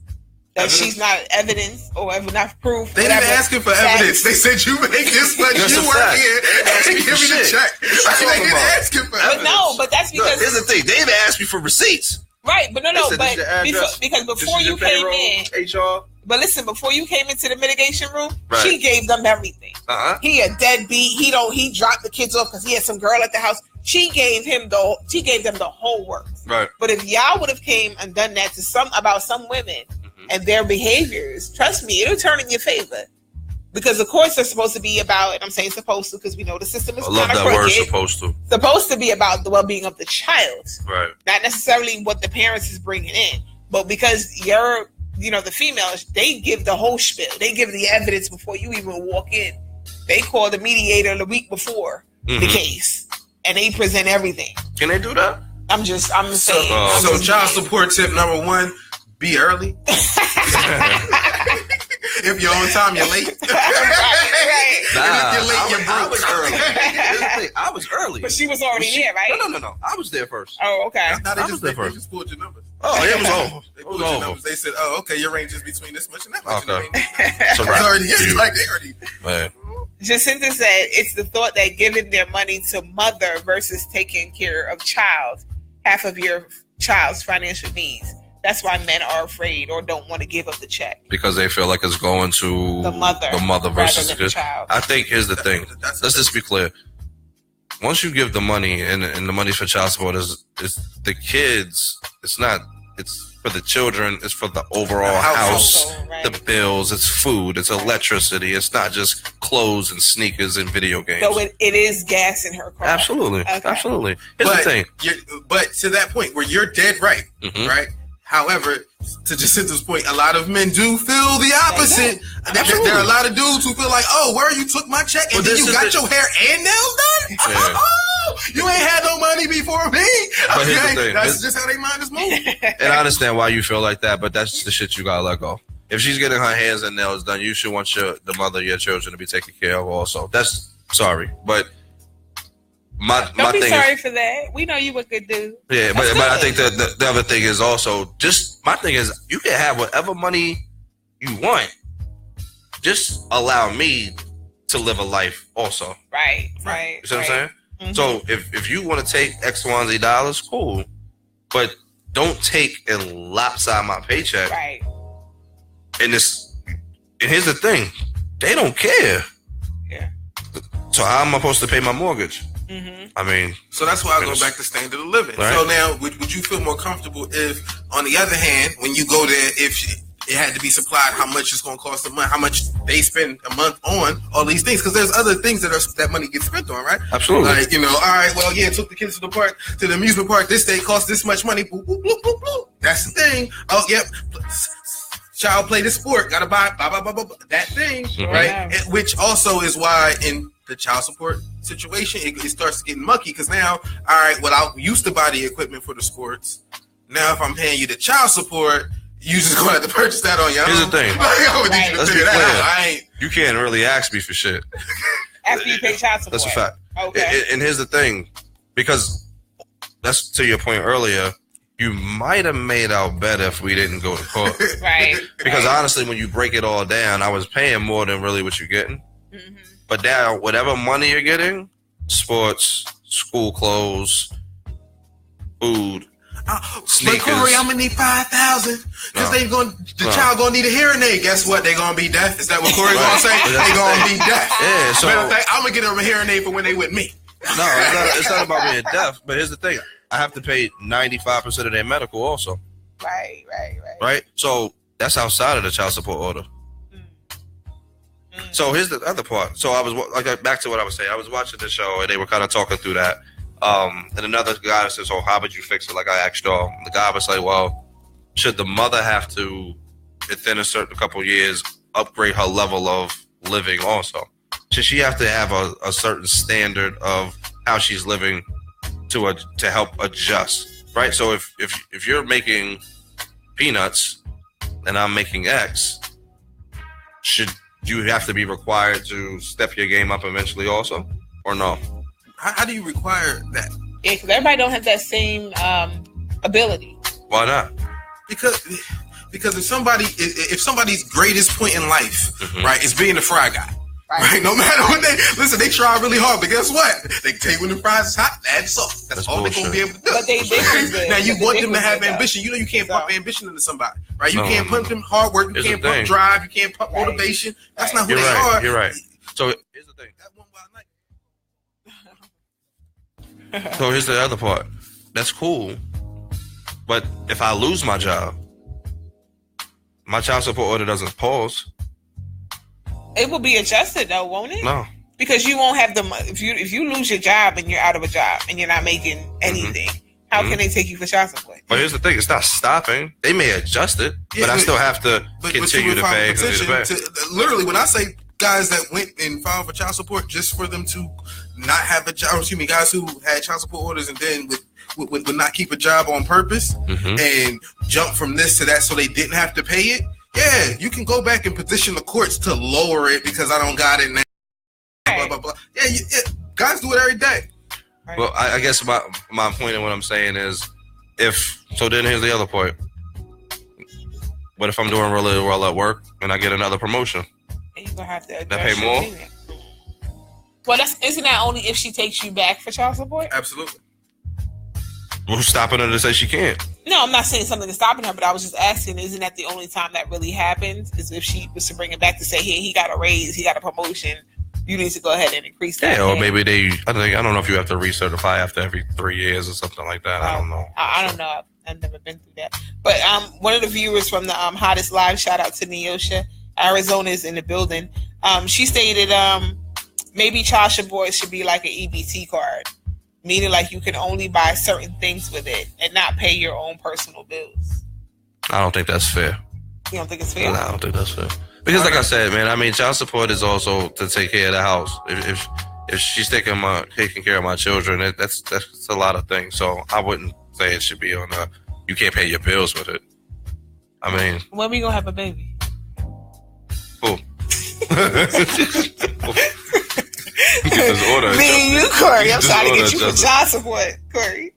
Speaker 2: that she's not evidence or enough proof.
Speaker 1: They didn't ask him for evidence. They said you make this much. You work here and give me the check. They didn't ask him for evidence.
Speaker 2: No, but that's because
Speaker 3: here's the thing. They didn't ask me for receipts.
Speaker 2: Right, but because before you came in,
Speaker 3: HR.
Speaker 2: But listen, before you came into the mitigation room, she gave them everything. He a deadbeat. He dropped the kids off because he had some girl at the house. She gave them the whole works.
Speaker 3: Right.
Speaker 2: But if y'all would have came and done that to some women and their behaviors, trust me, it'll turn in your favor. Because of course they're supposed to be about, and I'm saying supposed to because we know the system is kind of crooked. I love that word, supposed to. Supposed to be about the well-being of the child.
Speaker 3: Right.
Speaker 2: Not necessarily what the parents is bringing in. But because the females, they give the whole spiel. They give the evidence before you even walk in. They call the mediator the week before the case. And they present everything.
Speaker 3: Can they do that?
Speaker 2: I'm saying.
Speaker 1: So child support tip number 1, be early. If you're on time, you're late.
Speaker 2: Right.
Speaker 1: If you're late, you're broke.
Speaker 3: I was early. Here's the thing. I was early.
Speaker 2: But she was already there, right?
Speaker 3: No. I was there first.
Speaker 2: Oh, okay.
Speaker 1: Now they just pulled your numbers.
Speaker 3: Oh, it was over.
Speaker 1: They pulled your numbers. They said, "Oh, okay, your range is between this much and that much."
Speaker 3: Okay.
Speaker 1: So they already.
Speaker 3: Man.
Speaker 2: Jacinta said it's the thought that giving their money to mother versus taking care of half of your child's financial needs. That's why men are afraid or don't want to give up the check. Because they feel like it's going to the mother versus the child. I think here's the thing. Let's just be clear. Once you give the money and the money for child support is the kids, it's for the children, it's for the overall house, right. The bills, it's food, it's electricity, it's not just clothes and sneakers and video games. So it is gas in her car. Absolutely. Okay. Absolutely. Here's the thing.
Speaker 1: But to that point where you're dead right, right? However, to Jacinta's point, a lot of men do feel the opposite. There are a lot of dudes who feel like, oh, where you took my check and then you got your hair and nails done? Yeah. Oh, you ain't had no money before me. Okay? That's just how they mind is moving.
Speaker 3: And I understand why you feel like that, but that's the shit you gotta let go. If she's getting her hands and nails done, you should want the mother of your children to be taken care of also. That's sorry, but
Speaker 2: don't be sorry for that. We know you a good dude.
Speaker 3: Yeah, but I think the other thing is also my thing is you can have whatever money you want. Just allow me to live a life also.
Speaker 2: Right.
Speaker 3: You see what I'm saying? Mm-hmm. So if you want to take X, Y, and Z dollars, cool. But don't take and lopside my paycheck.
Speaker 2: Right.
Speaker 3: And here's the thing. They don't care.
Speaker 2: Yeah.
Speaker 3: So how am I supposed to pay my mortgage?
Speaker 2: Mm-hmm.
Speaker 3: I mean,
Speaker 1: so that's why I go back to standard of living. Right. So now, would you feel more comfortable if, on the other hand, when you go there, if it had to be supplied, how much it's going to cost a month, how much they spend a month on all these things? Because there's other things that money gets spent on, right?
Speaker 3: Absolutely.
Speaker 1: Like, all right, well, yeah, took the kids to the amusement park. This day cost this much money. Boop, boop, boop, boop, boop. That's the thing. Oh, yep. Child play the sport. Gotta buy that thing, right? Yeah. Which also is why in the child support situation, it starts getting mucky because now, all right, well, I used to buy the equipment for the sports. Now, if I'm paying you the child support, you just gonna have to purchase that on your own.
Speaker 3: Here's the thing.
Speaker 1: Right. Let's be clear.
Speaker 3: You can't really ask me for shit
Speaker 2: after you pay child support.
Speaker 3: That's a fact.
Speaker 2: Okay.
Speaker 3: And here's the thing, because that's to your point earlier. You might have made out better if we didn't go to court.
Speaker 2: Right.
Speaker 3: Because honestly, when you break it all down, I was paying more than really what you're getting. Mm-hmm. But now, whatever money you're getting, sports, school clothes, food, sneakers.
Speaker 1: But Corey, I'm gonna need 5,000 because the child gonna need a hearing aid. Guess what? They gonna be deaf. Is that what Corey's gonna say? They gonna be deaf.
Speaker 3: Yeah. So
Speaker 1: matter of fact, I'm gonna get them a hearing aid for when they with me.
Speaker 3: No, it's not about being deaf. But here's the thing. I have to pay 95% of their medical also.
Speaker 2: Right.
Speaker 3: So that's outside of the child support order. So here's the other part. So I was back to what I was saying. I was watching the show and they were kind of talking through that. And another guy says, "Oh, how would you fix it?" Like I asked y'all. The guy was like, "Well, should the mother have to, within a couple of years, upgrade her level of living also? Should she have to have a certain standard of how she's living to help adjust, right? So if you're making peanuts and I'm making X, should you have to be required to step your game up eventually also, or no?
Speaker 1: How do you require that?
Speaker 2: Yeah, because everybody don't have that same ability.
Speaker 3: Why not?
Speaker 1: Because if somebody's greatest point in life, right, is being the fry guy. Right. No matter what they try really hard, but guess what? They take when the fries is hot, add salt. That's all they're gonna be able to do.
Speaker 2: But
Speaker 1: now you want them to have ambition. You know you can't pump ambition into somebody, right? You can't pump them hard work. You can't pump drive. You can't pump motivation. That's not who they are.
Speaker 3: You're right. So here's the thing. So here's the other part. That's cool, but if I lose my job, my child support order doesn't pause.
Speaker 2: It will be adjusted though, won't it?
Speaker 3: No,
Speaker 2: because you won't have the if you lose your job and you're out of a job and you're not making anything. How can they take you for child support?
Speaker 3: But here's the thing: it's not stopping. They may adjust it, but I still have to continue to pay.
Speaker 1: Literally, when I say guys that went and filed for child support just for them to not have a job, guys who had child support orders and then would not keep a job on purpose and jump from this to that so they didn't have to pay it. Yeah, you can go back and petition the courts to lower it because I don't got it now. Blah, blah, blah. Yeah, guys do it every day.
Speaker 3: Right. Well, I guess my point and what I'm saying is then here's the other point. What if I'm doing really well at work and I get another promotion?
Speaker 2: And you're going to have to
Speaker 3: pay more?
Speaker 2: Well, isn't that only if she takes you back for child support?
Speaker 1: Absolutely.
Speaker 3: Who's stopping her to say she can't?
Speaker 2: No, I'm not saying something is stopping her, but I was just asking, isn't that the only time that really happens? Is if she was to bring it back to say, hey, he got a raise, he got a promotion, you need to go ahead and increase that.
Speaker 3: Yeah, or maybe I don't know if you have to recertify after every 3 years or something like that. I don't know.
Speaker 2: I don't know. I've never been through that. But one of the viewers from the Hottest Live, shout out to Neosha, Arizona, is in the building. She stated maybe child support should be like an EBT card. Meaning like you can only buy certain things with it and not pay your own personal bills.
Speaker 3: I don't think that's fair.
Speaker 2: You don't think it's fair?
Speaker 3: No, I don't think that's fair. Because like I said, man, I mean, child support is also to take care of the house. If she's taking care of my children, that's a lot of things. So I wouldn't say it should be on you can't pay your bills with it. I mean,
Speaker 2: when we gonna have a baby?
Speaker 3: Who? Order.
Speaker 2: Me and you, Corey. I'm trying to get you for child support, Corey.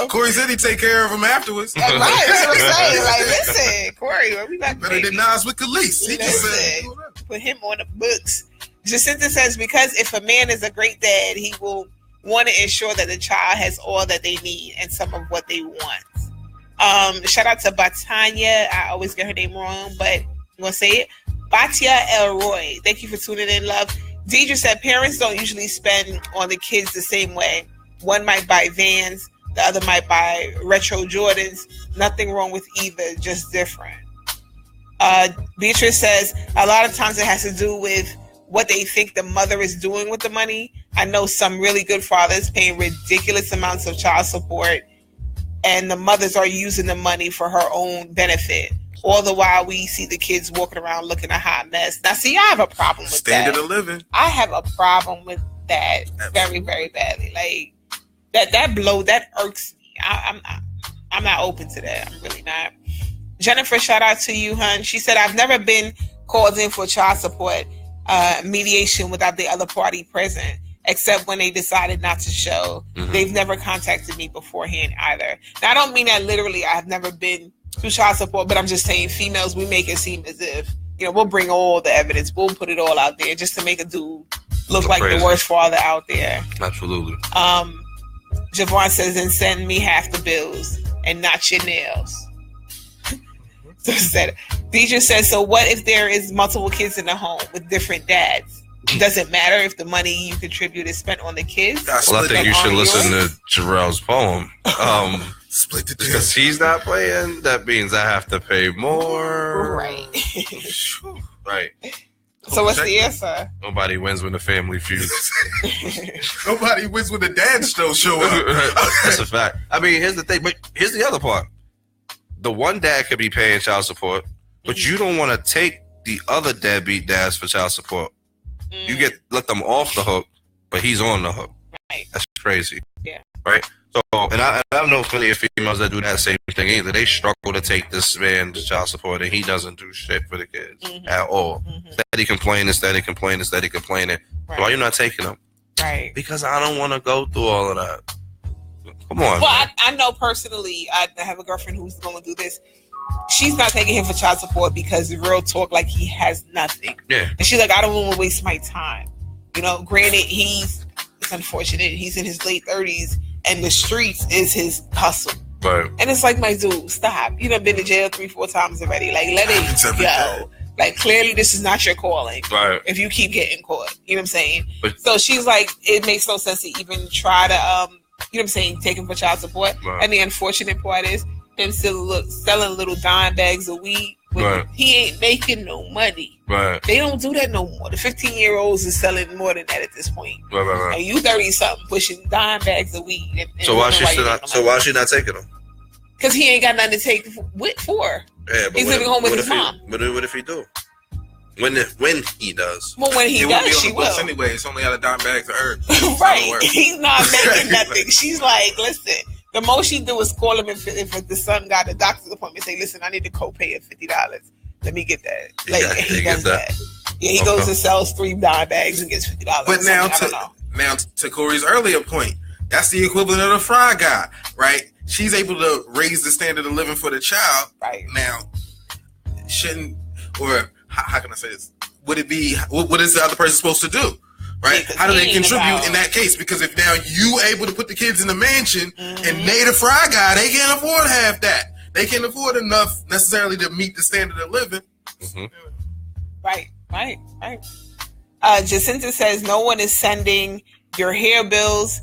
Speaker 1: Corey said he'd take care of him afterwards.
Speaker 2: Right, that's what I'm saying. Like, listen, Corey, when we got
Speaker 1: better than Nas with Khalees. He just said,
Speaker 2: put him on the books. Jacinta says, because if a man is a great dad, he will want to ensure that the child has all that they need and some of what they want. Shout out to Batanya. I always get her name wrong, but you want to say it? Batia Elroy. Thank you for tuning in, love. Deidre said parents don't usually spend on the kids the same way. One might buy Vans, the other might buy retro Jordans. Nothing wrong with either, just different. Beatrice says a lot of times it has to do with what they think the mother is doing with the money. I know some really good fathers paying ridiculous amounts of child support, and the mothers are using the money for her own benefit. All the while we see the kids walking around looking a hot mess. Now, see, I have a problem with
Speaker 1: standard of living.
Speaker 2: I have a problem with that very, very badly. Like that irks me. I'm not open to that. I'm really not. Jennifer, shout out to you, hun. She said, I've never been called in for child support mediation without the other party present, except when they decided not to show. They've never contacted me beforehand either. Now, I don't mean that literally. I have never been to child support, but I'm just saying females, we make it seem as if, we'll bring all the evidence. We'll put it all out there just to make a dude look like the worst father out there.
Speaker 3: Absolutely.
Speaker 2: Javon says, and send me half the bills and not your nails. Deidre says, so what if there is multiple kids in the home with different dads? Does it matter if the money you contribute is spent on the kids?
Speaker 3: Well, I think you should listen to Jarrell's poem.
Speaker 1: Split the
Speaker 3: because he's not playing, that means I have to pay more.
Speaker 2: Right.
Speaker 3: Right.
Speaker 2: So what's the answer?
Speaker 3: Nobody wins when the family feuds.
Speaker 1: Nobody wins when the dads still show up.
Speaker 3: That's a fact. I mean, here's the thing, but here's the other part. The one dad could be paying child support, but you don't want to take the other deadbeat dads for child support. You let them off the hook, but he's on the hook.
Speaker 2: Right.
Speaker 3: That's crazy.
Speaker 2: Yeah.
Speaker 3: Right? So, and I know plenty of females that do that same thing either. They struggle to take this man to child support, and he doesn't do shit for the kids at all. Steady complaining.
Speaker 2: Right.
Speaker 3: Why you not taking them?
Speaker 2: Right.
Speaker 3: Because I don't want to go through all of that. Come on.
Speaker 2: Well, I know personally, I have a girlfriend who's going to do this. She's not taking him for child support because real talk, like he has nothing.
Speaker 3: Yeah.
Speaker 2: And she's like, I don't want to waste my time. You know, granted, it's unfortunate. He's in his late 30s and the streets is his hustle.
Speaker 3: Right.
Speaker 2: And it's like, my dude, stop. You done been to jail 3-4 times already. Like, let it go. Like, clearly this is not your calling.
Speaker 3: Right.
Speaker 2: If you keep getting caught. You know what I'm saying?
Speaker 3: But,
Speaker 2: so she's like, it makes no sense to even try to, you know what I'm saying, take him for child support.
Speaker 3: Right.
Speaker 2: And the unfortunate part is him still selling little dime bags of weed.
Speaker 3: Right.
Speaker 2: He ain't making no money.
Speaker 3: Right.
Speaker 2: They don't do that no more. The 15-year-olds is selling more than that at this point.
Speaker 3: Right.
Speaker 2: And you 30-something pushing dime bags of weed. And
Speaker 3: so why she not taking them?
Speaker 2: Because he ain't got nothing to take for.
Speaker 3: Yeah, but
Speaker 2: he's living home with his mom.
Speaker 3: But what if he do? When he does?
Speaker 2: Well, when he does, she will.
Speaker 1: Anyway, it's only out of dime bags of herb.
Speaker 2: Right. He's not making nothing. She's like, listen, the most she do is call him if the son got a doctor's appointment. Say, listen, I need to co-pay of $50. Let me get that. Like he does that. Yeah, he goes and sells 3 dime bags and gets $50.
Speaker 1: But now to Corey's earlier point, that's the equivalent of the fry guy, right? She's able to raise the standard of living for the child.
Speaker 2: Right.
Speaker 1: Now, how can I say this? Would it be, what is the other person supposed to do? Right? How do they contribute in that case? Because if now you able to put the kids in the mansion and they the fry guy, they can't afford half that. They can't afford enough necessarily to meet the standard of living.
Speaker 3: Mm-hmm.
Speaker 2: Right. Jacinta says no one is sending your hair bills.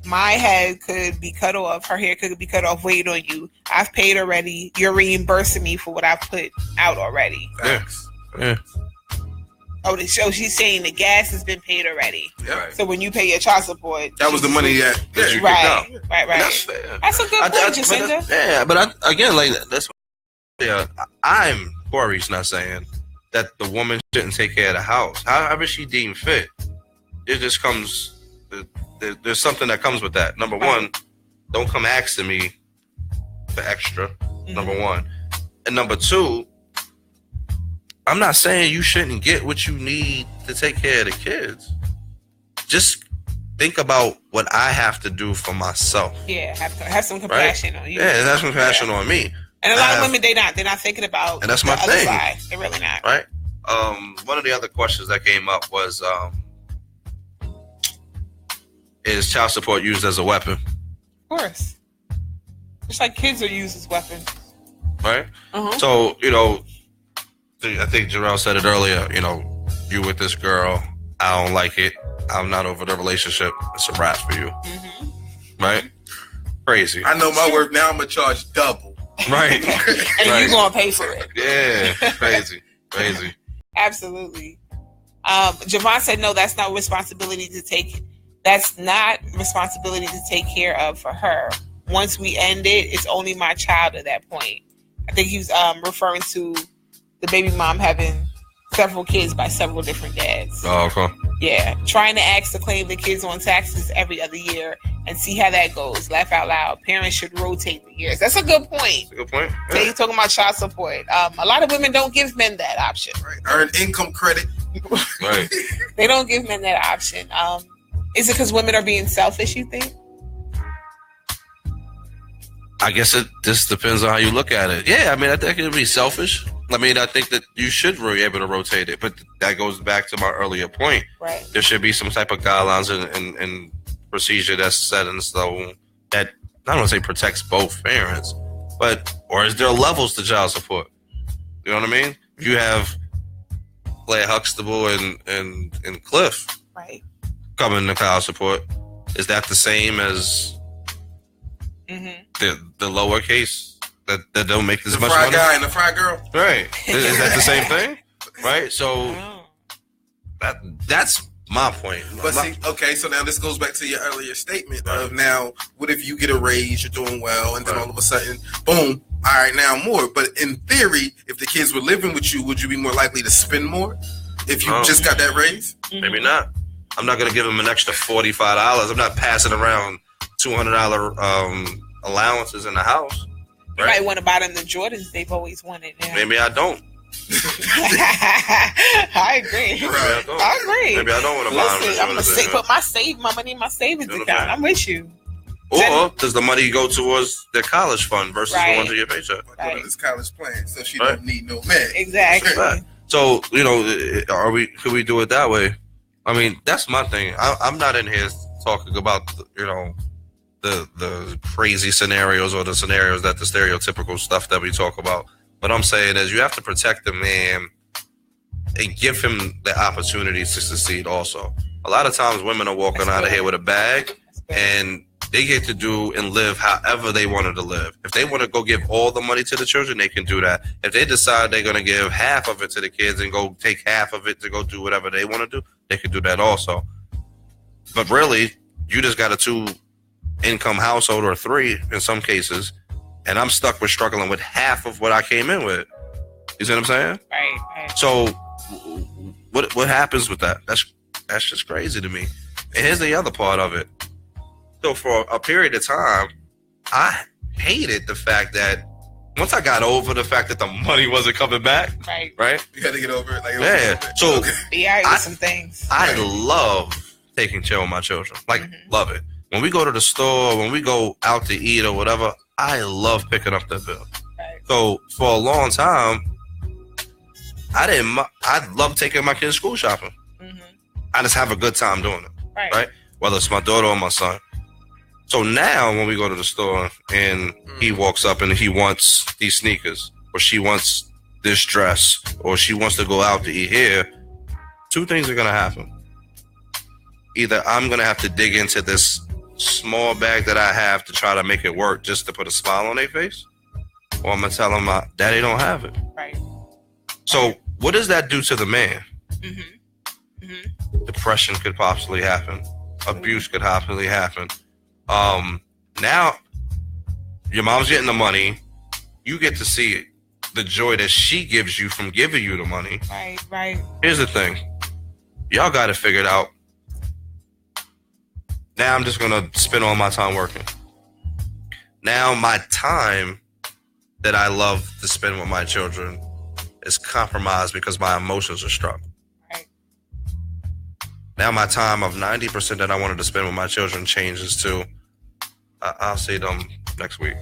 Speaker 2: My head could be cut off. Her hair could be cut off. Wait on you. I've paid already. You're reimbursing me for what I put out already.
Speaker 3: Yeah.
Speaker 2: Oh, so she's saying the gas has been paid already.
Speaker 1: Yeah.
Speaker 2: So when you pay your child support,
Speaker 1: that was the money that you kicked out.
Speaker 2: Right. That's a good point, Jacinta.
Speaker 3: But I'm Corey's not saying that the woman shouldn't take care of the house. However she deemed fit. It just comes. There's something that comes with that. Number one, don't come asking me for extra. Number one. And number two, I'm not saying you shouldn't get what you need to take care of the kids. Just think about what I have to do for myself.
Speaker 2: Yeah, have some compassion on you.
Speaker 3: Yeah, have some compassion on me.
Speaker 2: And a lot of women, they're not thinking about
Speaker 3: and that's my thing.
Speaker 2: Side. They're really not.
Speaker 3: Right? One of the other questions that came up was, is child support used as a weapon?
Speaker 2: Of course. Just like kids are used as weapons.
Speaker 3: Right? So, I think Jarrell said it earlier, you with this girl, I don't like it. I'm not over the relationship. It's a wrap for you. Right? Crazy.
Speaker 1: I know my worth now. I'm going to charge double.
Speaker 3: Right.
Speaker 2: And you're going to pay for it.
Speaker 3: Yeah. Crazy.
Speaker 2: Absolutely. Javon said, no, that's not responsibility to take. That's not responsibility to take care of for her. Once we end it, it's only my child at that point. I think he was referring to the baby mom having several kids by several different dads.
Speaker 3: Oh, okay.
Speaker 2: Yeah. Trying to ask to claim the kids on taxes every other year and see how that goes. Laugh out loud. Parents should rotate the years. That's a good point.
Speaker 3: Yeah.
Speaker 2: So you're talking about child support. A lot of women don't give men that option.
Speaker 1: Right. Earn income credit.
Speaker 3: Right.
Speaker 2: They don't give men that option. Is it because women are being selfish, you think?
Speaker 3: I guess it just depends on how you look at it. Yeah, I mean, I think it would be selfish. I mean, I think that you should be able to rotate it, but that goes back to my earlier point.
Speaker 2: Right.
Speaker 3: There should be some type of guidelines and procedure that's set in stone that, I don't want to say protects both parents, or is there levels to child support? You know what I mean? If you have Claire Huxtable and Cliff
Speaker 2: right.
Speaker 3: coming to child support, is that the same as the lowercase that don't make as much money?
Speaker 1: The fry guy and the fry girl.
Speaker 3: Right. Is that the same thing? Right. So that's my point.
Speaker 1: But so now this goes back to your earlier statement of now, what if you get a raise, you're doing well, and then all of a sudden, boom, all right, now more. But in theory, if the kids were living with you, would you be more likely to spend more if you just got that raise?
Speaker 3: Maybe not. I'm not going to give them an extra $45. I'm not passing around $200 allowances in the house.
Speaker 2: You might want to buy them the Jordans they've always wanted. Now.
Speaker 3: Maybe I don't.
Speaker 2: I agree. I agree.
Speaker 3: Maybe I don't want to buy them.
Speaker 2: I'm going to put my money in my savings account. I'm with you.
Speaker 3: Or does the money go towards their college fund versus the ones in your paycheck?
Speaker 1: Go to this college plan, so she don't need no man.
Speaker 2: Exactly.
Speaker 3: Right. So, could we do it that way? I mean, that's my thing. I'm not in here talking about, the crazy scenarios or the scenarios that the stereotypical stuff that we talk about. What I'm saying is you have to protect the man and give him the opportunity to succeed also. A lot of times women are walking out of here with a bag and they get to do and live however they wanted to live. If they want to go give all the money to the children, they can do that. If they decide they're going to give half of it to the kids and go take half of it to go do whatever they want to do, they can do that also. But really, you just got a 2-income household or 3 in some cases, and I'm stuck with struggling with half of what I came in with. You see what I'm saying?
Speaker 2: Right.
Speaker 3: So what happens with that? That's just crazy to me. And here's the other part of it. So for a period of time, I hated the fact that once I got over the fact that the money wasn't coming back, right?
Speaker 1: You had to get over it.
Speaker 3: So
Speaker 2: some things.
Speaker 3: I love taking care of my children. Love it. When we go to the store, when we go out to eat or whatever, I love picking up the bill.
Speaker 2: Right.
Speaker 3: So for a long time, I love taking my kids school shopping.
Speaker 2: Mm-hmm.
Speaker 3: I just have a good time doing it.
Speaker 2: Right.
Speaker 3: Whether it's my daughter or my son. So now when we go to the store and he walks up and he wants these sneakers or she wants this dress or she wants to go out to eat here, 2 things are going to happen. Either I'm going to have to dig into this small bag that I have to try to make it work just to put a smile on their face, or I'm going to tell them my daddy don't have it.
Speaker 2: Right.
Speaker 3: So what does that do to the man?
Speaker 2: Mm-hmm. Mm-hmm.
Speaker 3: Depression could possibly happen. Abuse could possibly happen. Now your mom's getting the money. You get to see the joy that she gives you from giving you the money.
Speaker 2: Right.
Speaker 3: Here's the thing. Y'all got it figured out. Now I'm just going to spend all my time working. Now my time that I love to spend with my children is compromised because my emotions are struck.
Speaker 2: Right.
Speaker 3: Now my time of 90% that I wanted to spend with my children changes to I'll see them next week.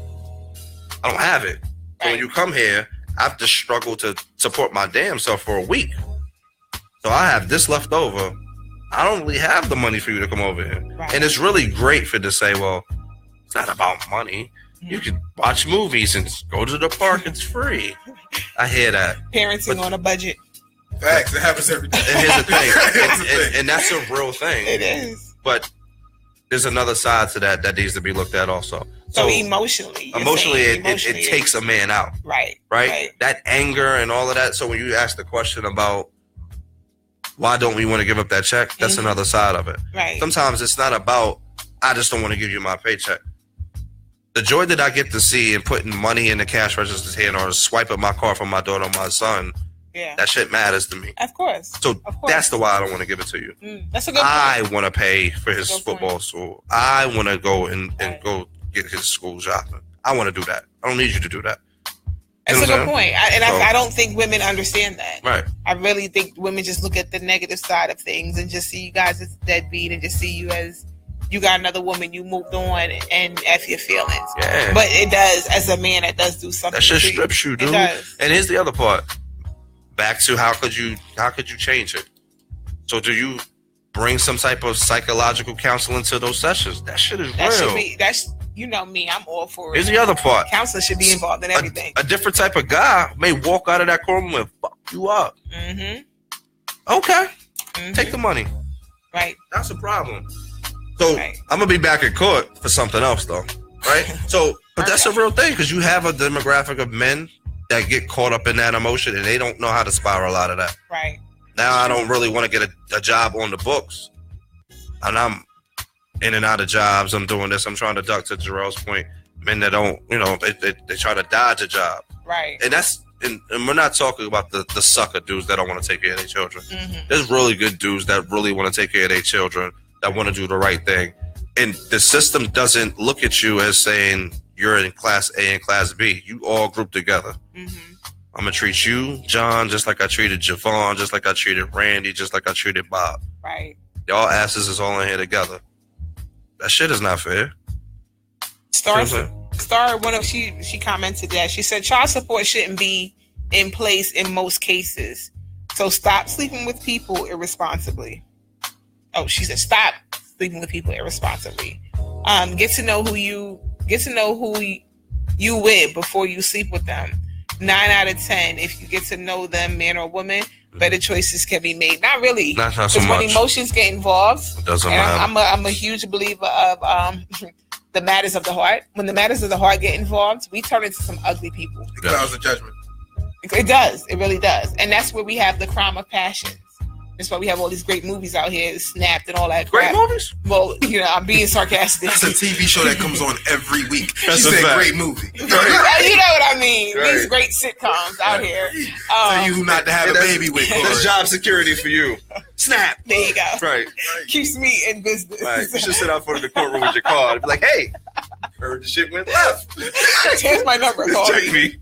Speaker 3: I don't have it. So when you come here, I have to struggle to support my damn self for a week. So I have this left over. I don't really have the money for you to come over here.
Speaker 2: Right.
Speaker 3: And it's really great for to say, well, it's not about money. You can watch movies and go to the park. It's free. I hear that.
Speaker 2: Parenting on a budget.
Speaker 1: Facts. It happens every day.
Speaker 3: And here's the thing. and that's a real thing.
Speaker 2: It is.
Speaker 3: But there's another side to that needs to be looked at also.
Speaker 2: So emotionally.
Speaker 3: It takes a man out.
Speaker 2: Right.
Speaker 3: That anger and all of that. So when you ask the question about why don't we want to give up that check, that's another side of it.
Speaker 2: Right.
Speaker 3: Sometimes it's not about, I just don't want to give you my paycheck. The joy that I get to see in putting money in the cash register's hand or swiping my card from my daughter or my son, that shit matters to me.
Speaker 2: Of course.
Speaker 3: So that's the why I don't want to give it to you.
Speaker 2: That's a good point.
Speaker 3: I want to pay for his football school. I want to go and go get his school shopping. I want to do that. I don't need you to do that.
Speaker 2: That's a good point. I don't think women understand that.
Speaker 3: Right.
Speaker 2: I really think women just look at the negative side of things and just see you guys as deadbeat and just see you as you got another woman, you moved on and F your feelings.
Speaker 3: Yeah.
Speaker 2: But it does, as a man, it does do something.
Speaker 3: That shit strips you, dude.
Speaker 2: It does.
Speaker 3: And here's the other part. Back to how could you change it? So do you bring some type of psychological counseling to those sessions? That shit is real.
Speaker 2: That's you know me, I'm all for it.
Speaker 3: Here's the other part.
Speaker 2: Counseling should be involved in everything.
Speaker 3: A different type of guy may walk out of that courtroom and fuck you up.
Speaker 2: Mm-hmm.
Speaker 3: Okay. Take the money.
Speaker 2: Right.
Speaker 3: That's a problem. So I'm gonna be back in court for something else though. Right? So but that's a real thing because you have a demographic of men that get caught up in that emotion and they don't know how to spiral out of that.
Speaker 2: Right.
Speaker 3: Now I don't really want to get a job on the books. And I'm in and out of jobs. I'm doing this. I'm trying to duck to Jarrell's point. Men that don't, they try to dodge a job.
Speaker 2: Right.
Speaker 3: And that's and we're not talking about the sucker dudes that don't want to take care of their children.
Speaker 2: Mm-hmm.
Speaker 3: There's really good dudes that really want to take care of their children, that want to do the right thing. And the system doesn't look at you as saying you're in class A and class B. You all group together.
Speaker 2: Mm-hmm.
Speaker 3: I'm going to treat you, John, just like I treated Javon, just like I treated Randy, just like I treated Bob.
Speaker 2: Right.
Speaker 3: Y'all asses is all in here together. That shit is not fair.
Speaker 2: Star, she commented that. She said child support shouldn't be in place in most cases. So stop sleeping with people irresponsibly. Oh, she said stop sleeping with people irresponsibly. Get to know who you with before you sleep with them. 9 out of 10, if you get to know them, man or woman, better choices can be made. Not really,
Speaker 3: not so much.
Speaker 2: When emotions get involved,
Speaker 3: it doesn't matter.
Speaker 2: I'm a huge believer of the matters of the heart. When the matters of the heart get involved, we turn into some ugly people.
Speaker 1: It clouds the judgment.
Speaker 2: It does. It really does. And that's where we have the crime of passions. That's why we have all these great movies out here, Snapped and all that crap.
Speaker 3: Great movies?
Speaker 2: Well, I'm being sarcastic.
Speaker 1: That's a TV show that comes on every week.
Speaker 3: That's
Speaker 1: she said
Speaker 3: fact.
Speaker 1: great movie.
Speaker 2: You know what I mean?
Speaker 3: Right.
Speaker 2: These great sitcoms out here.
Speaker 1: Tell you who not to have a baby with.
Speaker 3: That's job security for you. Snap.
Speaker 2: There you go.
Speaker 3: Right.
Speaker 2: Keeps me in business.
Speaker 3: Right. You should sit out front of the courtroom with your car and be like, hey, heard the shit went left.
Speaker 2: Here's my number. Call
Speaker 3: Check me.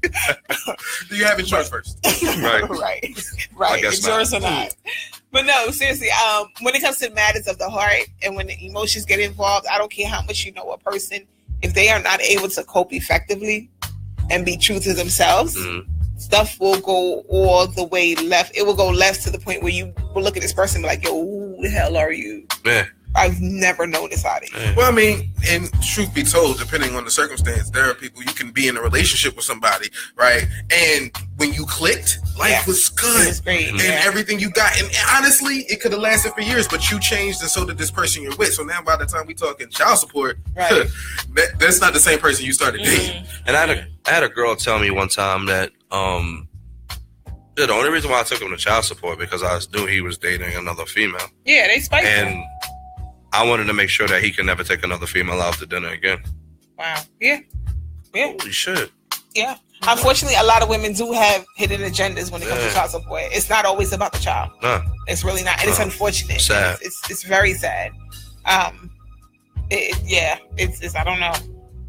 Speaker 1: Do you have insurance first?
Speaker 3: Right.
Speaker 2: Right. Insurance or not. But no, seriously, when it comes to matters of the heart and when the emotions get involved, I don't care how much you know a person. If they are not able to cope effectively and be true to themselves, stuff will go all the way left. It will go left to the point where you will look at this person and be like, yo, who the hell are you?
Speaker 3: Yeah.
Speaker 2: I've never known this out of you.
Speaker 1: Well, I mean, and truth be told, depending on the circumstance, there are people you can be in a relationship with somebody, right? And when you clicked, life was good.
Speaker 2: It was great.
Speaker 1: And everything you got. And honestly, it could have lasted for years, but you changed and so did this person you're with. So now by the time we talking child support,
Speaker 2: right.
Speaker 1: that's not the same person you started dating.
Speaker 3: And I had a girl tell me one time that the only reason why I took him to child support because I knew he was dating another female.
Speaker 2: Yeah, they spiked him.
Speaker 3: And I wanted to make sure that he could never take another female out to dinner again.
Speaker 2: Wow. Yeah.
Speaker 3: Holy shit.
Speaker 2: Yeah. Unfortunately, a lot of women do have hidden agendas when it comes to child support. It's not always about the child.
Speaker 3: No.
Speaker 2: It's really not. And it's unfortunate.
Speaker 3: Sad.
Speaker 2: It's very sad. It's I don't know.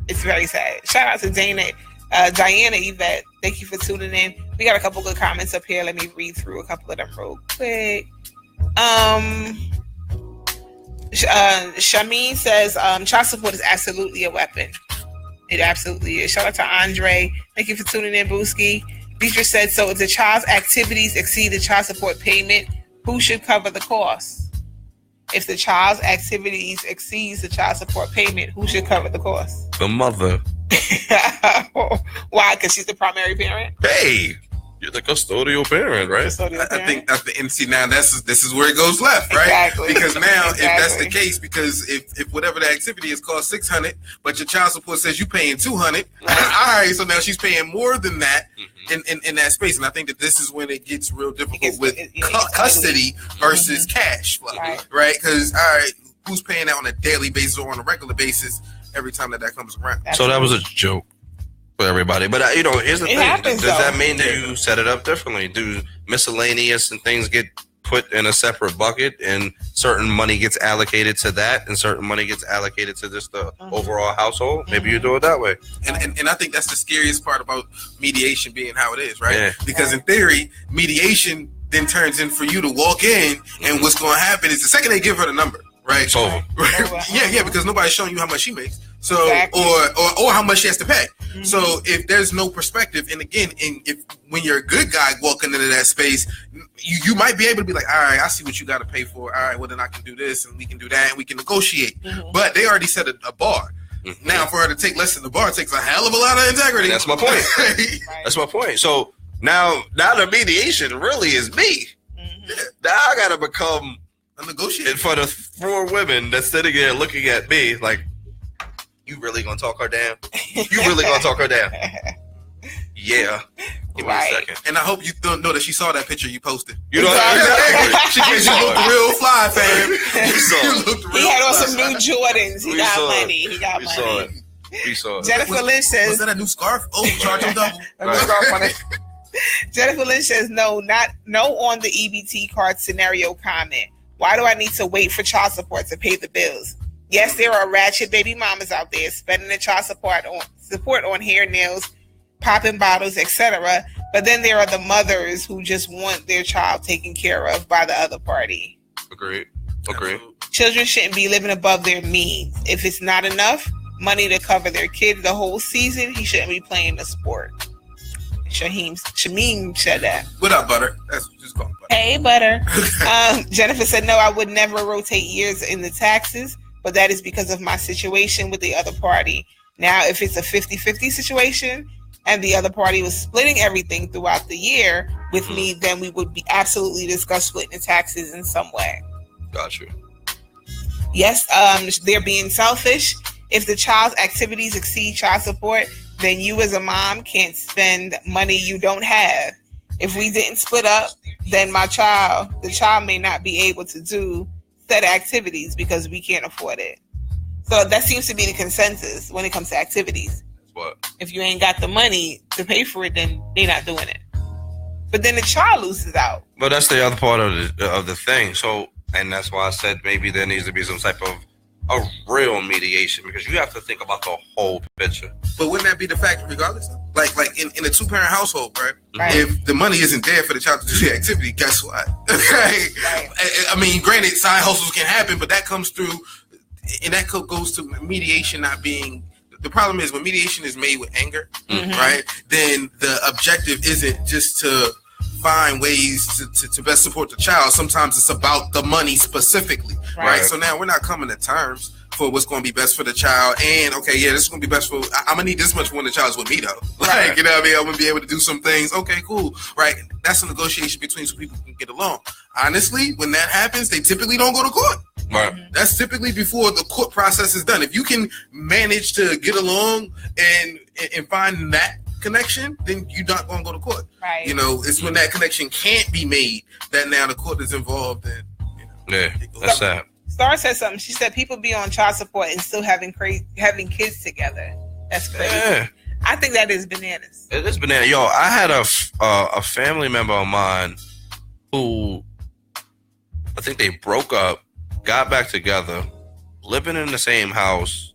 Speaker 2: It's very sad. Shout out to Diana Yvette. Thank you for tuning in. We got a couple good comments up here. Let me read through a couple of them real quick. Shameen says child support is absolutely a weapon. It absolutely is. Shout out to Andre. Thank you for tuning in, Booski. Deidre said, so if the child's activities exceed the child support payment, who should cover the cost? If the child's activities exceeds the child support payment, who should cover the cost?
Speaker 3: The mother.
Speaker 2: Why? Because she's the primary parent?
Speaker 3: Hey, you're the custodial parent, right?
Speaker 1: I think that's the MC. Now this is where it goes left, right?
Speaker 2: Exactly.
Speaker 1: Because now, if that's the case, because if whatever the activity is cost $600, but your child support says you paying $200, all right. So now she's paying more than that in that space, and I think that this is when it gets real difficult with custody versus cash flow, right? Because all right, who's paying that on a daily basis or on a regular basis every time that comes around?
Speaker 3: So that was a joke for everybody, but here's the thing:
Speaker 2: happens,
Speaker 3: does that mean that you set it up differently? Do miscellaneous and things get put in a separate bucket, and certain money gets allocated to that, and certain money gets allocated to just the overall household? Maybe you do it that way.
Speaker 1: And I think that's the scariest part about mediation being how it is, right?
Speaker 3: Yeah.
Speaker 1: Because in theory, mediation then turns in for you to walk in, and what's going to happen is the second they give her the number, right?
Speaker 3: It's over.
Speaker 1: Yeah, because nobody's showing you how much she makes. So,
Speaker 2: Exactly.
Speaker 1: or how much she has to pay. So if there's no perspective, and again, when you're a good guy walking into that space, you might be able to be like, all right, I see what you got to pay for. All right, well then I can do this and we can do that and we can negotiate. But they already set a bar. Now for her to take less than the bar takes a hell of a lot of integrity.
Speaker 3: That's my point. That's my point. So now the mediation really is me. Now I got to become
Speaker 1: a negotiator
Speaker 3: in front of 4 women that's sitting there looking at me like, you really gonna talk her down? You really gonna talk her down? Yeah. Give me a second.
Speaker 1: And I hope you know that she saw that picture you posted.
Speaker 3: You know
Speaker 1: she looked real fly, fam.
Speaker 2: He had on some new Jordans. He got money. He got money.
Speaker 3: We saw it.
Speaker 2: Jennifer Lynch says,
Speaker 1: was that a new scarf? Oh, charge him double.
Speaker 2: Jennifer Lynch says, no on the EBT card scenario comment. Why do I need to wait for child support to pay the bills? Yes, there are ratchet baby mamas out there spending the child support on hair, nails, popping bottles, etc. But then there are the mothers who just want their child taken care of by the other party.
Speaker 3: Agree.
Speaker 2: Children shouldn't be living above their means. If it's not enough, money to cover their kids the whole season, he shouldn't be playing the sport. Shamim said that.
Speaker 1: What up, Butter? That's just called Butter.
Speaker 2: Hey, Butter. Jennifer said, no, I would never rotate years in the taxes, but that is because of my situation with the other party. Now, if it's a 50-50 situation and the other party was splitting everything throughout the year with me, then we would be absolutely discuss splitting the taxes in some way.
Speaker 3: Got you.
Speaker 2: Yes, they're being selfish. If the child's activities exceed child support, then you as a mom can't spend money you don't have. If we didn't split up, then the child may not be able to do said activities because we can't afford it. So that seems to be the consensus when it comes to activities.
Speaker 3: What?
Speaker 2: If you ain't got the money to pay for it, then they're not doing it. But then the child loses out.
Speaker 3: But that's the other part of the thing. So, and that's why I said maybe there needs to be some type of a real mediation, because you have to think about the whole picture.
Speaker 1: But wouldn't that be the fact regardless? Like in a 2-parent household, right?
Speaker 2: Right.
Speaker 1: If the money isn't there for the child to do the activity, guess what? Okay.
Speaker 2: Right.
Speaker 1: I mean, granted, side hustles can happen, but that comes through, and that goes to mediation not being. The problem is when mediation is made with anger, right? Then the objective isn't just to find ways to best support the child. Sometimes it's about the money specifically, right? So now we're not coming to terms for what's going to be best for the child. And okay, yeah, this is going to be best for. I'm gonna need this much when the child's with me though. Like, you know what I mean? I'm gonna be able to do some things. Okay, cool, right? That's a negotiation between two people who can get along. Honestly, when that happens, they typically don't go to court.
Speaker 3: Right.
Speaker 1: That's typically before the court process is done. If you can manage to get along and find that connection, then you're not going to go to court.
Speaker 2: Right.
Speaker 1: You know, it's when that connection can't be made that now the court is involved. And
Speaker 3: yeah, that's sad.
Speaker 2: Star said something. She said people be on child support and still having kids together. That's crazy. Yeah. I think that is bananas.
Speaker 3: It is bananas. Yo, I had a family member of mine who I think they broke up, got back together, living in the same house,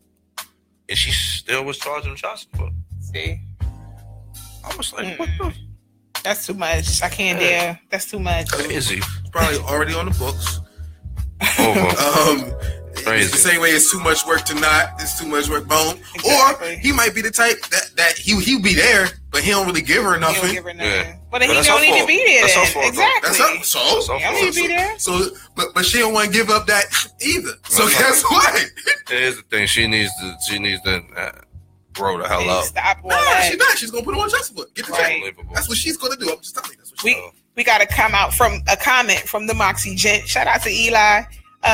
Speaker 3: and she still was charging child support.
Speaker 2: See?
Speaker 3: I was like, what the?
Speaker 2: That's too much. I can't dare. That's too much.
Speaker 3: Crazy.
Speaker 1: It's probably already on the books.
Speaker 3: Crazy.
Speaker 1: It's the same way it's too much work to not. It's too much work, boom. Exactly. Or he might be the type that he'll be there, but he don't really give her nothing.
Speaker 2: He don't give her nothing.
Speaker 3: Yeah.
Speaker 2: But then he don't need to be there. Exactly.
Speaker 1: That's so
Speaker 2: he don't need to be there.
Speaker 1: So, but she don't want to give up that either. So guess what?
Speaker 3: Here's the thing. She needs to grow the hell up.
Speaker 2: Stop all
Speaker 1: no,
Speaker 2: that.
Speaker 1: she's not. She's gonna put her on child support. Get the check. That's what she's gonna do. I'm just telling you. That's what
Speaker 2: we got to come out from a comment from the Moxie Gent. Shout out to Eli.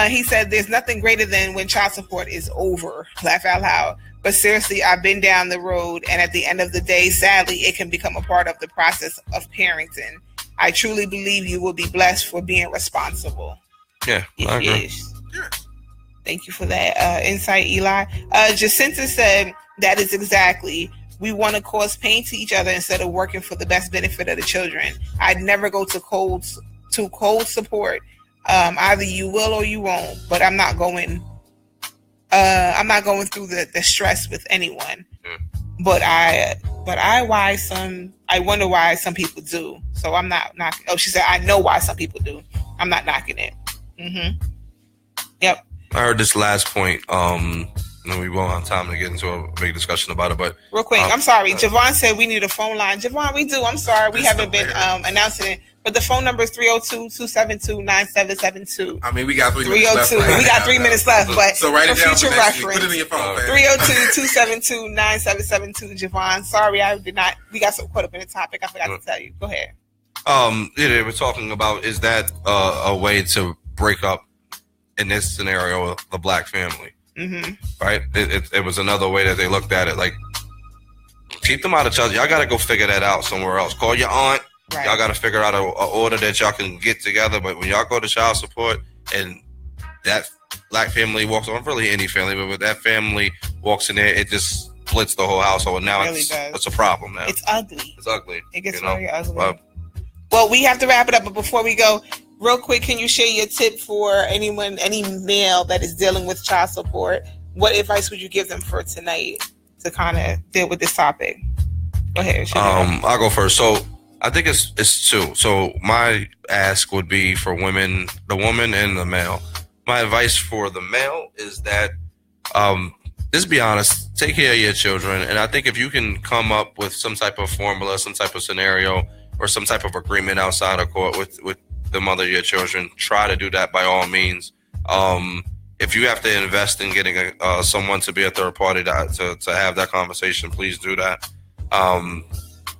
Speaker 2: He said, "There's nothing greater than when child support is over." Laugh out loud. But seriously, I've been down the road, and at the end of the day, sadly, it can become a part of the process of parenting. I truly believe you will be blessed for being responsible.
Speaker 3: Yeah, I agree.
Speaker 1: Yeah.
Speaker 2: Thank you for that insight, Eli. Jacinta said, that is exactly. We want to cause pain to each other instead of working for the best benefit of the children. I'd never go to cold support. Either you will or you won't. But I'm not going. I'm not going through the stress with anyone. But I wonder why some people do. So I'm not knocking. Oh, she said, I know why some people do. I'm not knocking it. Yep.
Speaker 3: I heard this last point. And we won't have time to get into a big discussion about it, but
Speaker 2: real quick, I'm sorry. Javon said we need a phone line. Javon, we do. I'm sorry. We haven't been announcing it. But the phone number is 302-272-9772.
Speaker 1: I mean, we got 3 minutes left.
Speaker 2: We got 3 minutes left, but
Speaker 1: so write it down
Speaker 2: future
Speaker 1: for next week.
Speaker 2: reference.
Speaker 1: Put it in your phone,
Speaker 2: 302-272-9772. Javon, sorry, we got so caught up in the topic. I forgot to tell you. Go ahead.
Speaker 3: They were talking about, is that a way to break up, in this scenario, the black family? Right? It was another way that they looked at it. Like, keep them out of charge. Y'all got to go figure that out somewhere else. Call your aunt. Right. Y'all got to figure out a order that y'all can get together. But when y'all go to child support and that black family walks on, really any family, but when that family walks in there, it just splits the whole household. Now it really it's a problem now.
Speaker 2: It's ugly.
Speaker 3: It's ugly.
Speaker 2: It gets very ugly. Well, we have to wrap it up. But before we go, real quick, can you share your tip for any male that is dealing with child support? What advice would you give them for tonight to kind of deal with this topic? Go ahead.
Speaker 3: I'll go first. So I think it's two. So my ask would be for women, the woman and the male. My advice for the male is that just be honest. Take care of your children. And I think if you can come up with some type of formula, some type of scenario, or some type of agreement outside of court with the mother of your children, try to do that by all means. If you have to invest in getting someone to be a third party to have that conversation, please do that.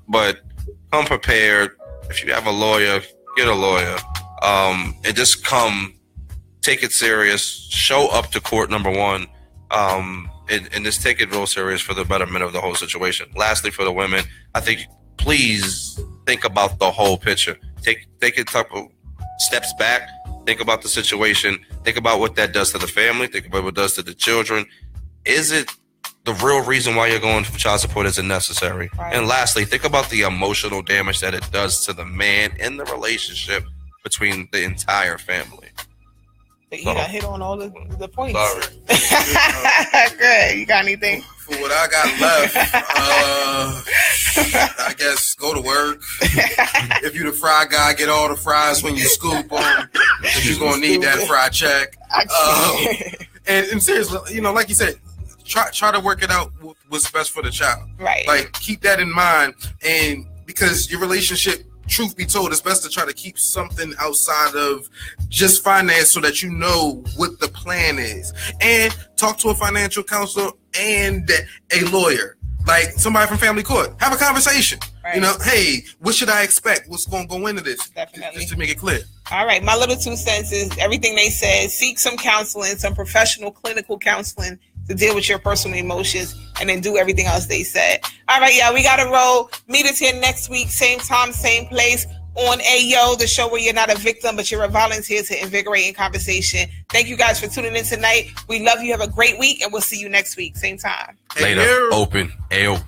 Speaker 3: But come prepared. If you have a lawyer, get a lawyer. And just take it serious. Show up to court, number one. And just take it real serious for the betterment of the whole situation. Lastly, for the women, I think please think about the whole picture. Take a couple steps back. Think about the situation. Think about what that does to the family. Think about what it does to the children. Is it the real reason why you're going for child support? Is it necessary? Right. And lastly, think about the emotional damage that it does to the man in the relationship between the entire family.
Speaker 2: You got hit on all the points. Sorry. Good. You got anything?
Speaker 1: For what I got left, I guess go to work. If you the fry guy, get all the fries when you scoop them. You're going to need that fry check. And seriously, like you said, try to work it out what's best for the child.
Speaker 2: Right.
Speaker 1: Like, keep that in mind. And because your relationship, truth be told, it's best to try to keep something outside of just finance so that you know what the plan is. And talk to a financial counselor and a lawyer, like somebody from family court. Have a conversation. Right. Hey, what should I expect? What's going to go into this?
Speaker 2: Definitely.
Speaker 1: Just to make it clear.
Speaker 2: All right. My little 2 cents is everything they said. Seek some counseling, some professional clinical counseling to deal with your personal emotions, and then do everything else they said. All right, y'all, we got to roll. Meet us here next week, same time, same place, on Ayo, the show where you're not a victim, but you're a volunteer to invigorate in conversation. Thank you guys for tuning in tonight. We love you. Have a great week, and we'll see you next week, same time.
Speaker 3: Later. Open. Ayo.